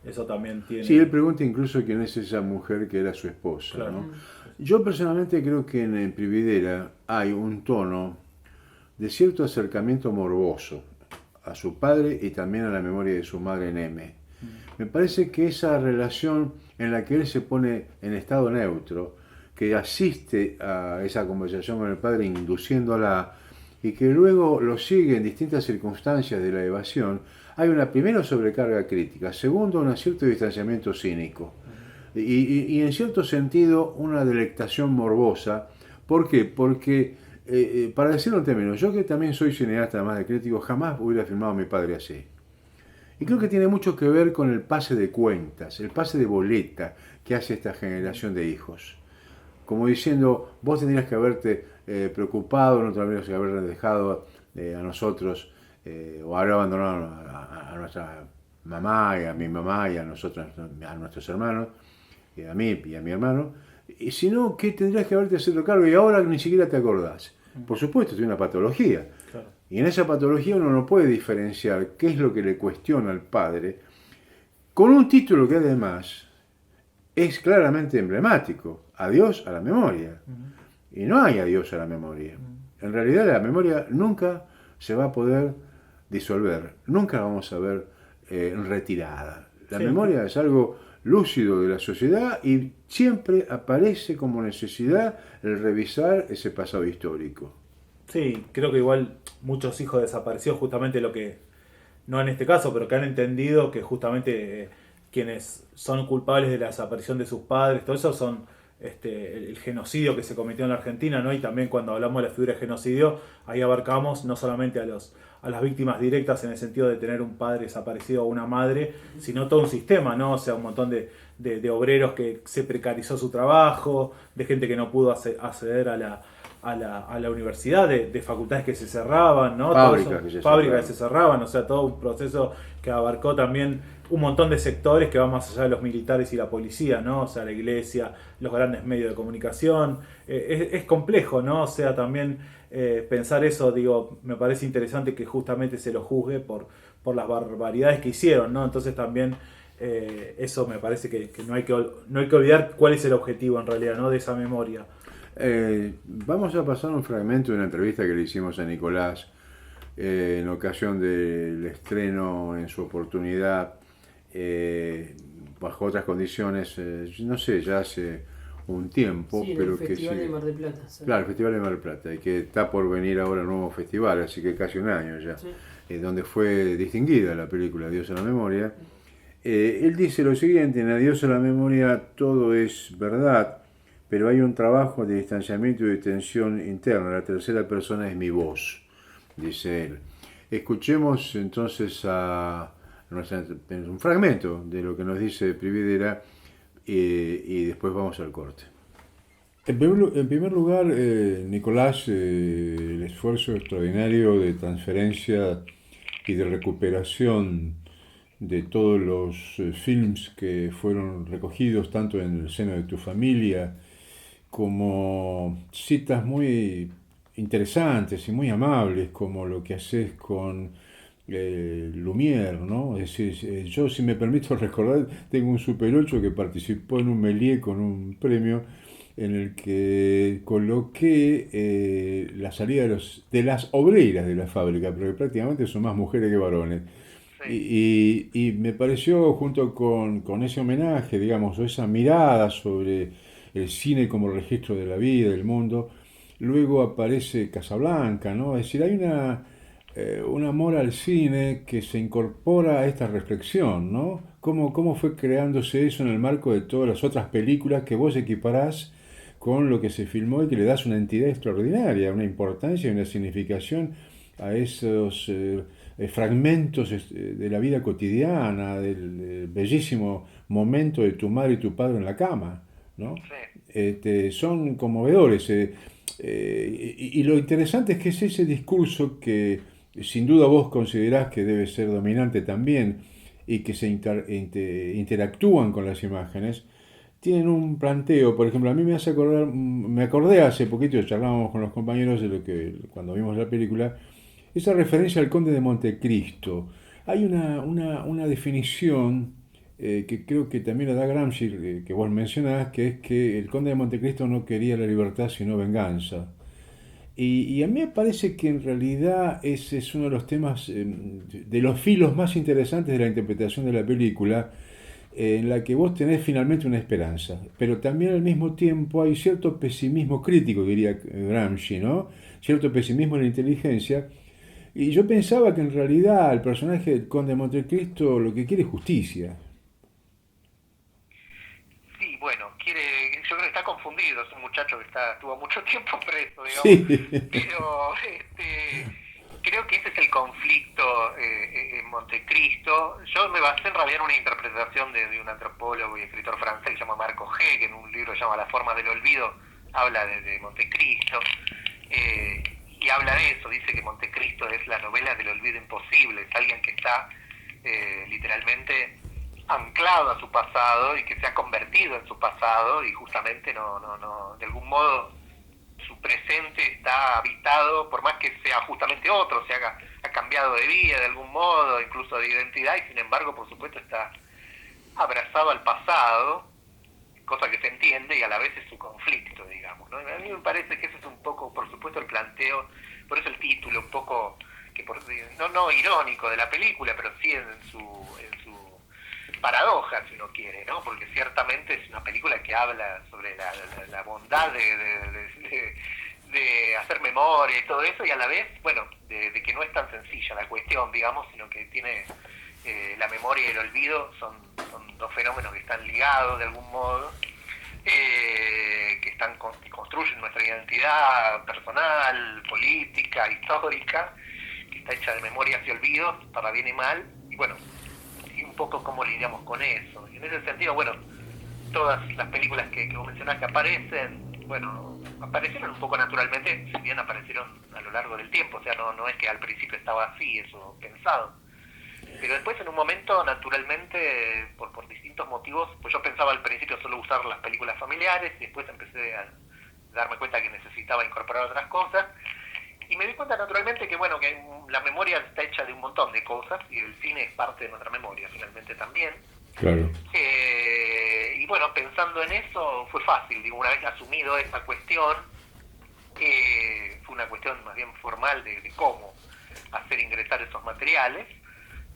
eso también tiene... Sí, él pregunta incluso quién es esa mujer que era su esposa, claro, ¿no? Yo personalmente creo que en Prividera hay un tono de cierto acercamiento morboso a su padre y también a la memoria de su madre Neme. Me parece que esa relación en la que él se pone en estado neutro, que asiste a esa conversación con el padre induciéndola y que luego lo sigue en distintas circunstancias de la evasión, hay una primera sobrecarga crítica, segundo un cierto distanciamiento cínico y en cierto sentido una delectación morbosa. ¿Por qué? Porque para decirlo en términos, yo que también soy cineasta además de crítico, jamás hubiera filmado a mi padre así. Y creo que tiene mucho que ver con el pase de cuentas, el pase de boleta que hace esta generación de hijos. Como diciendo, vos tendrías que haberte preocupado, no tendrías que haber dejado a nosotros, o haber abandonado a nuestra mamá y a mi mamá y a nosotros, a nuestros hermanos, y a mí y a mi hermano, y sino que tendrías que haberte hecho cargo y ahora ni siquiera te acordás. Por supuesto, tiene una patología. Claro. Y en esa patología uno no puede diferenciar qué es lo que le cuestiona al padre, con un título que además es claramente emblemático, Adiós a la memoria. Y no hay adiós a la memoria. En realidad la memoria nunca se va a poder disolver, nunca la vamos a ver retirada. La memoria es algo lúcido de la sociedad y siempre aparece como necesidad el revisar ese pasado histórico. Sí, creo que igual muchos hijos desaparecidos, justamente lo que, no en este caso, pero que han entendido que justamente quienes son culpables de la desaparición de sus padres, todo eso son el genocidio que se cometió en la Argentina, ¿no? Y también cuando hablamos de la figura de genocidio, ahí abarcamos no solamente a las víctimas directas en el sentido de tener un padre desaparecido o una madre, sino todo un sistema, ¿no? O sea, un montón de obreros que se precarizó su trabajo, de gente que no pudo acceder a la universidad, de facultades que se cerraban, ¿no? Fábricas que se cerraban, o sea, todo un proceso que abarcó también un montón de sectores que van más allá de los militares y la policía, ¿no? O sea, la iglesia, los grandes medios de comunicación, es complejo, ¿no? O sea, también pensar eso, digo, me parece interesante que justamente se lo juzgue por las barbaridades que hicieron, ¿no? Entonces también eso me parece que no hay que olvidar cuál es el objetivo en realidad, ¿no? De esa memoria. Vamos a pasar un fragmento de una entrevista que le hicimos a Nicolás en ocasión del estreno en su oportunidad, bajo otras condiciones, no sé, ya hace un tiempo, sí, pero el que Festival sí. de Mar del Plata. ¿Sí? Claro, el Festival de Mar del Plata, y que está por venir ahora un nuevo festival, así que casi un año ya, sí. Donde fue distinguida la película Dios a la memoria. Él dice lo siguiente: en Adiós a la memoria todo es verdad, pero hay un trabajo de distanciamiento y de tensión interna. La tercera persona es mi voz, dice él. Escuchemos entonces un fragmento de lo que nos dice Prividera y después vamos al corte. En primer lugar, Nicolás, el esfuerzo extraordinario de transferencia y de recuperación de todos los films que fueron recogidos tanto en el seno de tu familia como citas muy interesantes y muy amables como lo que haces con Lumière, ¿no? Es decir, yo, si me permito recordar, tengo un Super 8 que participó en un Méliès con un premio en el que coloqué la salida de las obreras de la fábrica, pero que prácticamente son más mujeres que varones. Y me pareció, junto con ese homenaje, digamos, o esa mirada sobre el cine como registro de la vida, del mundo, luego aparece Casablanca, ¿no? Es decir, hay un amor al cine que se incorpora a esta reflexión, ¿no? ¿Cómo fue creándose eso en el marco de todas las otras películas que vos equiparás con lo que se filmó y que le das una entidad extraordinaria, una importancia y una significación a esos fragmentos de la vida cotidiana, del bellísimo momento de tu madre y tu padre en la cama, ¿no? Son conmovedores. Y lo interesante es que es ese discurso que sin duda vos considerás que debe ser dominante también y que se interactúan con las imágenes, tienen un planteo. Por ejemplo, a mí me hace acordar, me acordé hace poquito, charlábamos con los compañeros de lo que cuando vimos la película, esa referencia al Conde de Montecristo. Hay una definición que creo que también la da Gramsci, que vos mencionás, que es que el Conde de Montecristo no quería la libertad sino venganza. Y a mí me parece que en realidad ese es uno de los temas, de los filos más interesantes de la interpretación de la película, en la que vos tenés finalmente una esperanza, pero también al mismo tiempo hay cierto pesimismo crítico, diría Gramsci, ¿no? Cierto pesimismo en la inteligencia. Y yo pensaba que en realidad el personaje del Conde de Montecristo lo que quiere es justicia. Sí, bueno, yo creo que está confundido, es un muchacho que estuvo mucho tiempo preso, digamos, Sí. pero creo que ese es el conflicto en Montecristo. Yo me basé en realidad en una interpretación de un antropólogo y escritor francés que se llama Marco G, que en un libro que se llama La forma del olvido habla de Montecristo, y habla de eso, dice que Montecristo es la novela del olvido imposible, es alguien que está literalmente anclado a su pasado y que se ha convertido en su pasado y justamente no de algún modo su presente está habitado, por más que sea justamente otro, ha cambiado de vida de algún modo, incluso de identidad, y sin embargo, por supuesto, está abrazado al pasado, cosa que se entiende y a la vez es su conflicto, digamos, ¿no? A mí me parece que ese es un poco, por supuesto, el planteo, por eso el título, un poco, no irónico de la película, pero sí en su paradoja, si uno quiere, ¿no? Porque ciertamente es una película que habla sobre la bondad de hacer memoria y todo eso, y a la vez, bueno, de que no es tan sencilla la cuestión, digamos, sino que tiene la memoria y el olvido son dos fenómenos que están ligados de algún modo, que construyen nuestra identidad personal, política, histórica, que está hecha de memorias y olvidos, para bien y mal, y bueno, y un poco cómo lidiamos con eso. Y en ese sentido, bueno, todas las películas que vos mencionás que aparecen, bueno, aparecieron un poco naturalmente, si bien aparecieron a lo largo del tiempo, o sea, no es que al principio estaba así, eso pensado. Pero después en un momento, naturalmente, por distintos motivos, pues yo pensaba al principio solo usar las películas familiares, y después empecé a darme cuenta que necesitaba incorporar otras cosas, y me di cuenta naturalmente que bueno, que la memoria está hecha de un montón de cosas, y el cine es parte de nuestra memoria finalmente también. Claro. Y bueno, pensando en eso fue fácil, digo, una vez asumido esa cuestión, fue una cuestión más bien formal de cómo hacer ingresar esos materiales,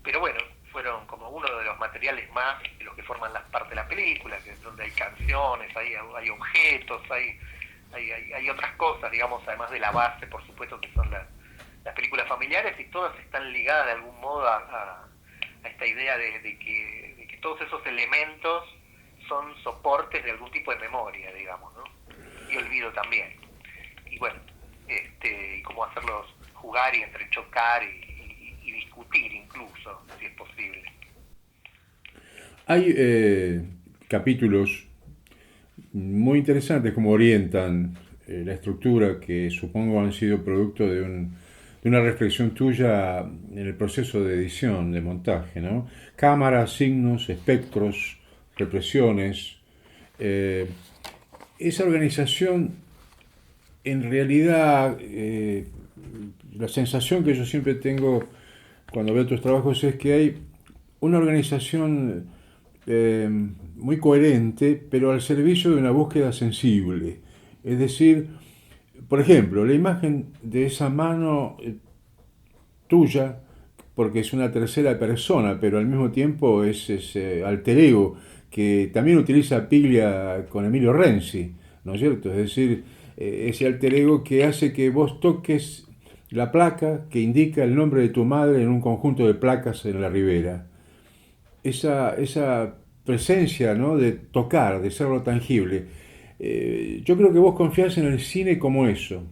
pero bueno, fueron como uno de los materiales más de los que forman la parte de la película, que es donde hay canciones, hay objetos, hay otras cosas, digamos, además de la base, por supuesto, que son las películas familiares, y todas están ligadas de algún modo a esta idea de que todos esos elementos son soportes de algún tipo de memoria, digamos, ¿no? Y olvido también. Y bueno, y cómo hacerlos jugar y entrechocar y discutir incluso, si es posible. Hay capítulos muy interesantes como orientan la estructura, que supongo han sido producto de una reflexión tuya en el proceso de edición, de montaje, ¿no? Cámaras, signos, espectros, represiones. Esa organización, en realidad, la sensación que yo siempre tengo cuando veo tus trabajos es que hay una organización muy coherente, pero al servicio de una búsqueda sensible. Es decir, por ejemplo, la imagen de esa mano tuya, porque es una tercera persona, pero al mismo tiempo es ese alter ego que también utiliza Piglia con Emilio Renzi, ¿no es cierto? Es decir, ese alter ego que hace que vos toques la placa que indica el nombre de tu madre en un conjunto de placas en la ribera. Esa presencia, ¿no?, de tocar, de serlo tangible. Yo creo que vos confiás en el cine como eso,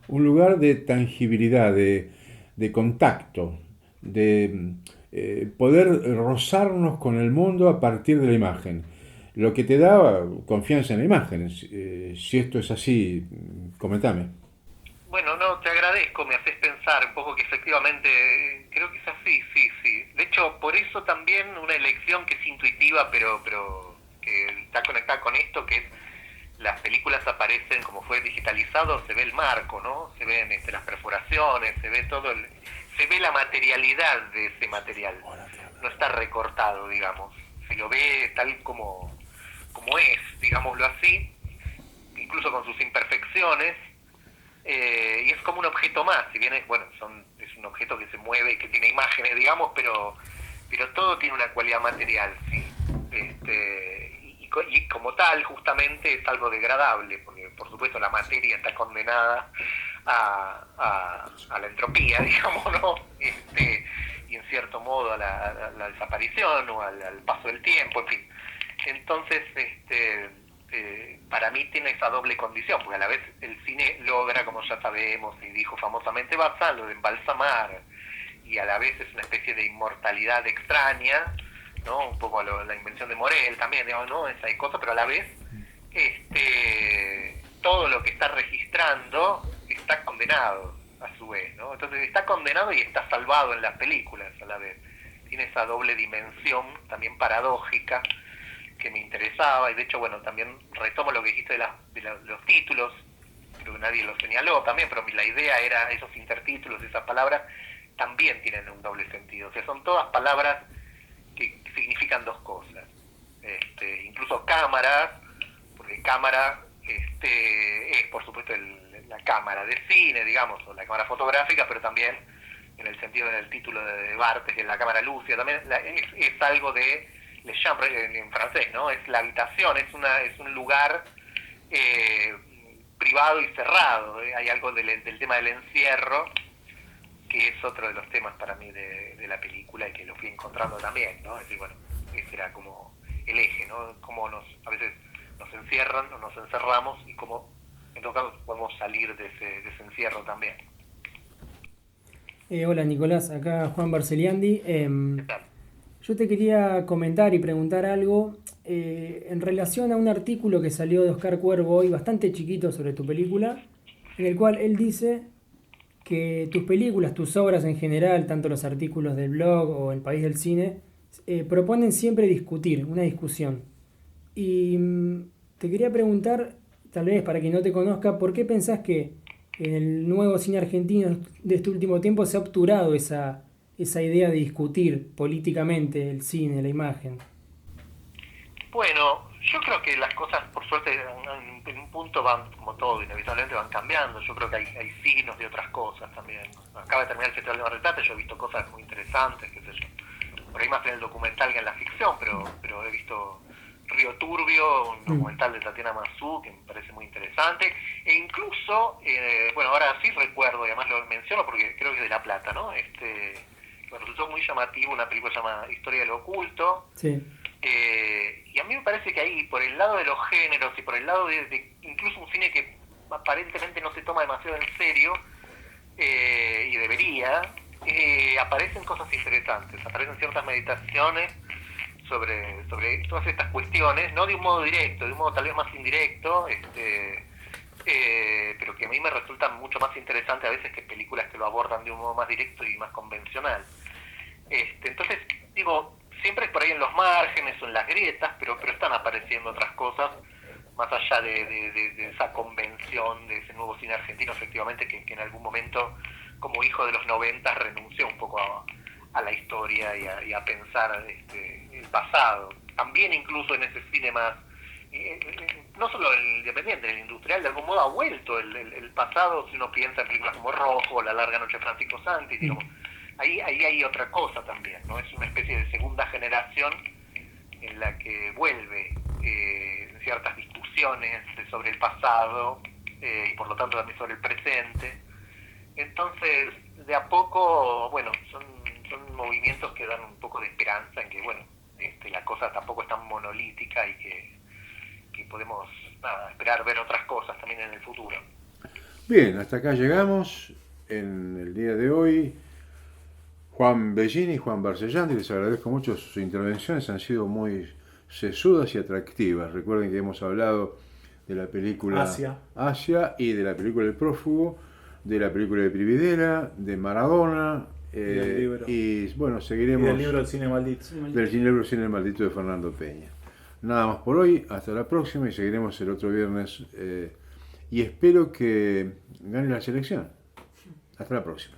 un lugar de tangibilidad, de contacto, de poder rozarnos con el mundo a partir de la imagen. Lo que te da confianza en la imagen. Si esto es así, comentame. Bueno, no, te agradezco, me haces pensar un poco que efectivamente creo que es así, sí, sí. De hecho, por eso también una elección que es intuitiva, pero que está conectada con esto, que es las películas aparecen, como fue digitalizado, se ve el marco, ¿no? Se ven las perforaciones, se ve se ve la materialidad de ese material. No está recortado, digamos. Se lo ve tal como es, digámoslo así, incluso con sus imperfecciones. Y es como un objeto más, si bien es un objeto que se mueve y que tiene imágenes, digamos, pero todo tiene una cualidad material, sí. Y como tal, justamente es algo degradable, porque por supuesto la materia está condenada a la entropía, digamos, ¿no? Y en cierto modo a la desaparición o al paso del tiempo, en fin. Entonces, para mí tiene esa doble condición, porque a la vez el cine logra, como ya sabemos, y dijo famosamente Bazán, lo de embalsamar, y a la vez es una especie de inmortalidad extraña, ¿no? Un poco la invención de Morel también, digamos, ¿no? Esa cosa, pero a la vez todo lo que está registrando está condenado a su vez, ¿no? Entonces está condenado y está salvado en las películas a la vez. Tiene esa doble dimensión también paradójica que me interesaba, y de hecho, bueno, también retomo lo que dijiste de los títulos, creo que nadie lo señaló también, pero la idea era esos intertítulos, esas palabras también tienen un doble sentido, o sea, son todas palabras que significan dos cosas, incluso cámaras, porque cámara es por supuesto la cámara de cine, digamos, o la cámara fotográfica, pero también en el sentido del título de Barthes, que es la cámara lúcida, también es algo de Le Chambre en francés, ¿no? Es la habitación, es un lugar privado y cerrado. Hay algo del tema del encierro, que es otro de los temas para mí de la película y que lo fui encontrando también, ¿no? Es decir, bueno, ese era como el eje, ¿no? Cómo a veces nos encierran o nos encerramos y cómo en todo caso podemos salir de ese encierro también. Hola Nicolás, acá Juan Barceliandi. ¿Qué tal? Yo te quería comentar y preguntar algo en relación a un artículo que salió de Oscar Cuervo hoy, bastante chiquito, sobre tu película, en el cual él dice que tus películas, tus obras en general, tanto los artículos del blog o El País del Cine, proponen siempre discutir, una discusión. Y te quería preguntar, tal vez para quien no te conozca, ¿por qué pensás que en el nuevo cine argentino de este último tiempo se ha obturado esa idea de discutir políticamente el cine, la imagen? Bueno, yo creo que las cosas, por suerte, en un punto van, como todo, inevitablemente van cambiando. Yo creo que hay signos de otras cosas también. Acaba de terminar el Festival de Mar del Plata, yo he visto cosas muy interesantes, qué sé yo. Por ahí más en el documental que en la ficción, pero he visto Río Turbio, un documental de Tatiana Massú, que me parece muy interesante. E incluso, bueno, ahora sí recuerdo, y además lo menciono porque creo que es de La Plata, ¿no? Me resultó muy llamativo una película llamada Historia de lo Oculto, Sí. Y a mí me parece que ahí, por el lado de los géneros y por el lado de incluso un cine que aparentemente no se toma demasiado en serio, y debería, aparecen cosas interesantes, aparecen ciertas meditaciones sobre todas estas cuestiones, no de un modo directo, de un modo tal vez más indirecto, pero que a mí me resultan mucho más interesantes a veces que películas que lo abordan de un modo más directo y más convencional. Entonces, digo, siempre es por ahí en los márgenes o en las grietas, pero están apareciendo otras cosas, más allá de esa convención, de ese nuevo cine argentino, efectivamente, que en algún momento, como hijo de los 90, renunció un poco a la historia y a pensar el pasado. También incluso en ese cine más, no solo el independiente, el industrial, de algún modo ha vuelto el pasado, si uno piensa en películas como Rojo, La larga noche de Francisco Santi, digamos, ahí hay otra cosa también, ¿no? Es una especie de segunda generación en la que vuelve ciertas discusiones sobre el pasado y por lo tanto también sobre el presente. Entonces, de a poco, bueno, son movimientos que dan un poco de esperanza en que, bueno, la cosa tampoco es tan monolítica y que podemos esperar ver otras cosas también en el futuro. Bien, hasta acá llegamos en el día de hoy. Juan Bellini y Juan Barcellanti, les agradezco mucho sus intervenciones, han sido muy sesudas y atractivas. Recuerden que hemos hablado de la película Asia y de la película El prófugo, de la película de Prividera, de Maradona, y bueno, seguiremos. Y del libro del cine maldito. Del libro Cine Maldito de Fernando Peña. Nada más por hoy, hasta la próxima y seguiremos el otro viernes y espero que gane la selección. Hasta la próxima.